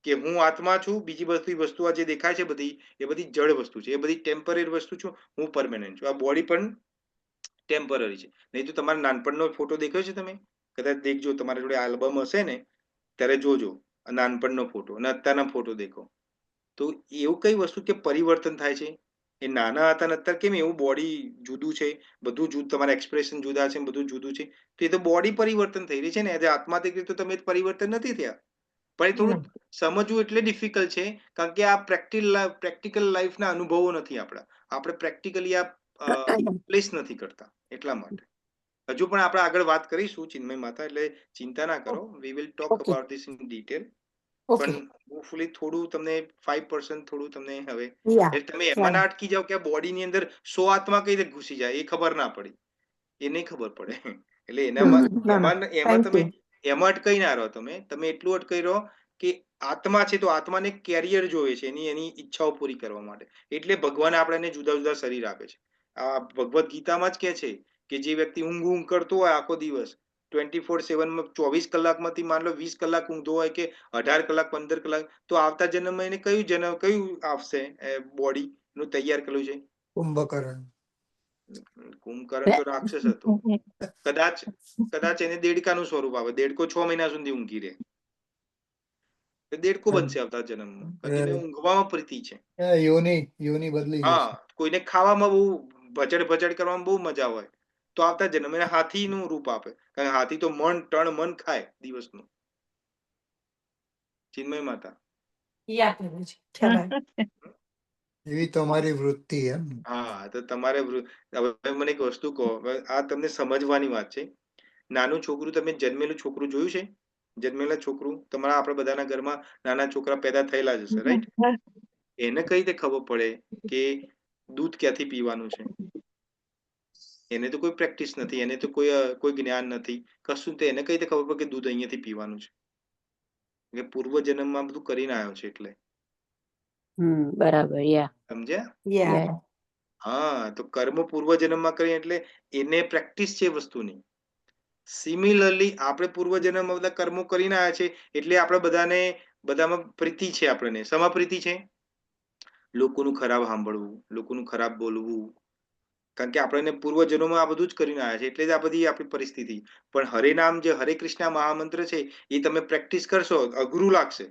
કે હું આત્મા છું, બીજી બધી વસ્તુ આ જે દેખાય છે બધી, એ બધી જડ વસ્તુ છે, એ બધી ટેમ્પરરી વસ્તુ છું, હું પરમેનન્ટ છું. આ બોડી પણ ટેમ્પરરી છે. નહીં તો તમારા નાનપણનો ફોટો દેખ્યો છે તમે? કદાચ દેખજો, તમારી જોડે આલ્બમ હશે ને ત્યારે જોજો નાનપણનો ફોટો અને અત્યારના ફોટો દેખો, તો એવું કઈ વસ્તુ કે પરિવર્તન થાય છે. એ નાના હતા ને અત્યારે કેમ એવું બોડી જુદું છે, બધું જુદું, તમારા એક્સપ્રેશન જુદા છે, બધું જુદું છે. તો એ તો બોડી પરિવર્તન થઈ રહી છે ને, એઝ આત્માથી તો તમે પરિવર્તન નથી થયા. પણ એ થોડું સમજવું એટલે ડિફિકલ્ટ છે, કારણ કે આ પ્રેક્ટિકલ લાઈફના અનુભવો નથી આપણા. આપણે પ્રેક્ટિકલી આ પ્લેસ નથી કરતા, એટલા માટે. હજુ પણ આપણે આગળ વાત કરીશું ચિન્મય માતા, એટલે ચિંતા ના કરો. We will talk about this in detail. પણ હોપફુલી થોડું તમને 5% થોડું તમને હવે, તમે એમાં ના અટકી જાઓ કે આ બોડીની અંદર 100 આત્મા કઈ રીતે ઘૂસી જાય, એ ખબર ના પડી, એ નહીં ખબર પડે. એટલે એમાં તમે એમાં અટકાઈ ના રહો. તમે એટલું અટકાઈ રહો કે આત્મા છે તો આત્માને કેરિયર જોઈએ છે એની ઈચ્છાઓ પૂરી કરવા માટે, એટલે ભગવાન આપણને જુદા જુદા શરીર આપે છે. આ ભગવદ્ ગીતામાં જ કે છે કે જે વ્યક્તિ ઊંઘ કરતો હોય આખો દિવસ 24/7 24 કલાકમાંથી માન લો 20 કલાક ઊંઘતો હોય કે 18 કલાક 15 કલાક, તો આવતા જન્મમાં એને કયું આવશે બોડી નું તૈયાર કરેલું છે? કુંભકર્ણ. કુંભકર્ણ તો રાક્ષસ હતો. કદાચ એને દેડકાનું સ્વરૂપ આવે, દેડકો 6 મહિના સુધી ઊંઘી રહે, દેડકો બનશે આવતા જન્મમાં, કારણ કે એને ઊંઘવામાં પ્રીતિ છે. યોની બદલી જશે. હા, કોઈને ખાવામાં બહુ ભચડ કરવામાં બહુ મજા હોય તો આવતા જન્મ એને હાથીનું રૂપ આપે, કારણ કે હાથી તો મન ખાય દિવસનું. ચિન્મય માતા, એવી તમારી વૃત્તિ એમ. હા, તો તમારે હવે મને એક વસ્તુ કહો, આ તમને સમજવાની વાત છે. નાનું છોકરું, તમે જન્મેલું છોકરું જોયું છે? જન્મેલા છોકરું તમારા આપણા બધાના ઘરમાં નાના છોકરા પેદા થયેલા જ હશે, રાઈટ? એને કઈ રીતે ખબર પડે કે દૂધ ક્યાંથી પીવાનું છે? એને તો કોઈ પ્રેક્ટિસ નથી, એને તો કોઈ જ્ઞાન નથી, કશું. તો એને કઈ રીતે ખબર પડે કે દૂધ અહીંયાથી પીવાનું છે? કે પૂર્વ જન્મમાં બધું કરીને આવ્યો છે એટલે. બરાબર. સમજ્યા? હા, તો કર્મ પૂર્વ જન્મમાં કરી એટલે એને પ્રેક્ટિસ છે વસ્તુની. સિમિલરલી આપણે પૂર્વ જન્મમાં બધા કર્મો કરીને આવ્યા છે એટલે આપણે બધામાં પ્રીતિ છે. આપણને સમા પ્રીતિ છે? લોકોનું ખરાબ સાંભળવું, લોકોનું ખરાબ બોલવું, કારણ કે આપણે પૂર્વ જન્મમાં આ બધું જ કરીને આવ્યા છે એટલે જ આ બધી આપણી પરિસ્થિતિ. પણ હરે નામ, જે હરે કૃષ્ણ મહામંત્ર છે, એ તમે પ્રેક્ટિસ કરશો, અઘરું લાગશે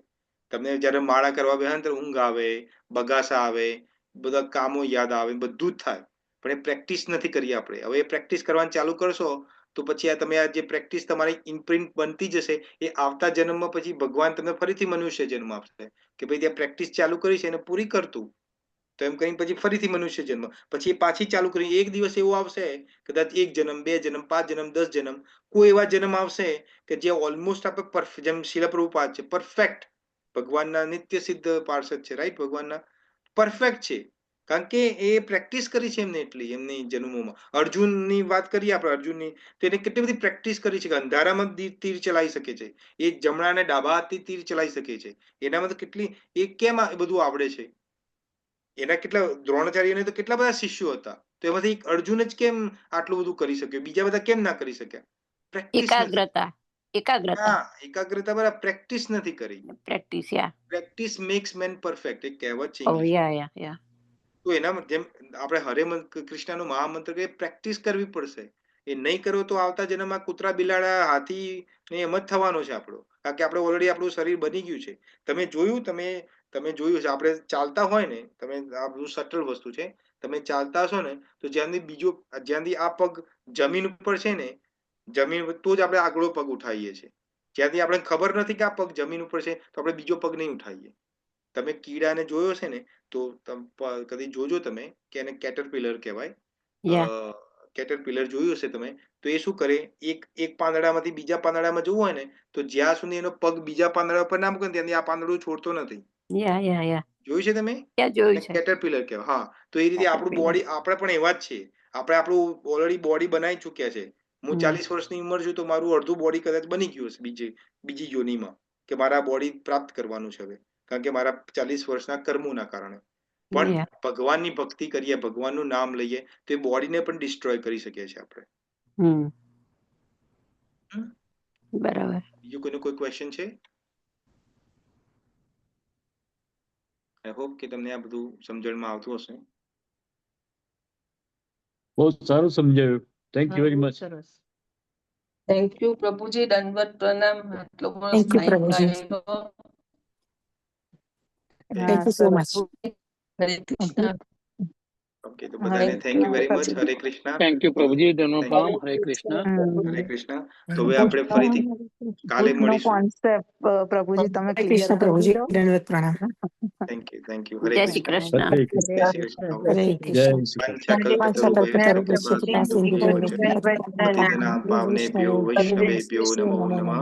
તમને. જયારે માળા કરવા બેહો ત્યારે ઊંઘ આવે, બગાસા આવે, બધા કામો યાદ આવે, બધું જ થાય, પણ એ પ્રેક્ટિસ નથી કરી આપણે. હવે એ પ્રેક્ટિસ કરવાનું ચાલુ કરશો તો પછી આ જે પ્રેક્ટિસ તમારી ઇમ્પ્રિન્ટ બનતી જશે, એ આવતા જન્મમાં પછી ભગવાન તમને ફરીથી મનુષ્ય જન્મ આપશે કે ભાઈ ત્યાં પ્રેક્ટિસ ચાલુ કરી છે એને પૂરી કરતું. તો એમ કહીને પછી ફરીથી મનુષ્ય જન્મ, પછી એ પાછી ચાલુ કરી. એક દિવસ એવો આવશે, કદાચ 1 જન્મ, 2 જન્મ, 5 જન્મ, 10 જન્મ, કોઈ એવા જન્મ આવશે કે જે ઓલમોસ્ટ આપણે જેમ શીલ પ્રભુપાદ છે, પરફેક્ટ ભગવાનના નિત્ય સિદ્ધ પાર્ષદ છે, રાઈટ? ભગવાનના પરફેક્ટ છે, કારણ કે એ પ્રેક્ટિસ કરી છે એમને એટલી એમની જન્મોમાં. અર્જુનની વાત કરીએ આપણે, અર્જુનની, તો એને કેટલી બધી પ્રેક્ટિસ કરી છે કે અંધારામાં તીર ચલાવી શકે છે, એ જમણા અને ડાબા હાથથી તીર ચલાવી શકે છે. એનામાં તો કેટલી, એ કેમ બધું આવડે છે? એના કેટલા દ્રોણાચાર્યને તો કેટલા બધા શિષ્યો હતા, તો એમાંથી અર્જુન જ કેમ આટલું બધું કરી શક્યો? બીજા બધા કેમ ના કરી શક્યા? પ્રેક્ટિસ નથી. એકાગ્રતા બરાબર, પ્રેક્ટિસ નથી કરી. પ્રેક્ટિસ મેક્સ મેન પરફેક્ટ, એક કહેવત છે ઇંગ્લિશમાં. તો એના જેમ આપણે હરે કૃષ્ણનો મહામંત્ર કે પ્રેક્ટિસ કરવી પડશે. એ નહીં કરો તો આવતા જન્મમાં કૂતરા, બિલાડા, હાથી ને એમ જ થવાનો છે આપણો, કારણ કે આપણે ઓલરેડી આપણું શરીર બની ગયું છે. તમે જોયું છે, આપણે ચાલતા હોય ને, તમે આ બધું સટલ વસ્તુ છે, તમે ચાલતા હશો ને તો જ્યાંથી આ પગ જમીન ઉપર છે ને, જમીન તો જ આપણે આગળો પગ ઉઠાવીએ છીએ. જ્યાંથી આપણે ખબર નથી કે આ પગ જમીન ઉપર છે તો આપણે બીજો પગ નહીં ઉઠાવીએ. તમે કીડાને જોયો છે ને, તો કદી જોજો તમે કે એને કેટરપિલર કહેવાય. કેટરપિલર જોયું હશે તમે, તો એ શું કરે, એક પાંદડામાંથી બીજા પાંદડામાં જવું હોય ને, તો જ્યાં સુધી એનો પગ બીજા પાંદડા પર ના મૂકે ત્યાંથી આ પાંદડું છોડતો નથી. જોયું છે તમે? કેટરપિલર કહેવાય. હા, તો એ રીતે આપણું બોડી, આપણે પણ એવા જ છે. આપણે આપણું ઓલરેડી બોડી બનાવી ચૂક્યા છે. હું 40 વર્ષની ઉંમર છું તો મારું અડધું બોડી કદાચ બની ગયું હશે બીજી યોનિમાં, કે મારા બોડી પ્રાપ્ત કરવાનું છે હવે, કારણ કે મારા 40 વર્ષના કર્મોના કારણે. પણ ભગવાનની ભક્તિ કરીએ, ભગવાનનું નામ લઈએ તો એ બોડીને પણ ડિસ્ટ્રોય કરી શકીએ છીએ આપણે. બરાબર. બીજું કોઈનો કોઈ ક્વેશ્ચન છે? આઈ હોપ કે તમને આ બધું સમજણમાં આવતું હશે. બહુ સારું સમજાયું. Thank you very much. Thank you પ્રભુજી, દંડવત પ્રણામ. આટલો સરસ ટાઈમ કાઢ્યો. Thank you so much. Hare Krishna. Okay, તો બધાને thank you very much. Hare Krishna. Thank you પ્રભુજી, ધન્યવાદ. હરે કૃષ્ણ. હરે કૃષ્ણ. તો હવે આપણે ફરીથી કાલે મળીશું. કોન્સેપ્ટ પ્રભુજી તમે હરે ક્લિયર કૃષ્ણ પ્રભુજી, કરી દો. દંડવત પ્રણામ. Thank you. હરે જય શ્રી કૃષ્ણ. કૃષ્ણ. હરે કૃષ્ણ. જય શ્રી કૃષ્ણ. હરે કૃષ્ણ. પતિતનાં પાવનેભ્યો વૈષ્ણવેભ્યો નમો નમઃ.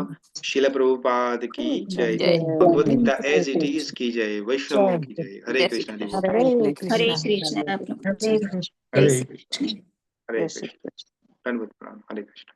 શીલ પ્રભુપાદ की जय. Bhagavad Gita as it is की जय. वैष्णवों की जय. हरे कृष्ण जी. હરે કૃષ્ણ. હરે કૃષ્ણ પ્રભુજી. हरे कृष्ण. हरे कृष्ण. दंडवत प्रणाम. हरे कृष्ण.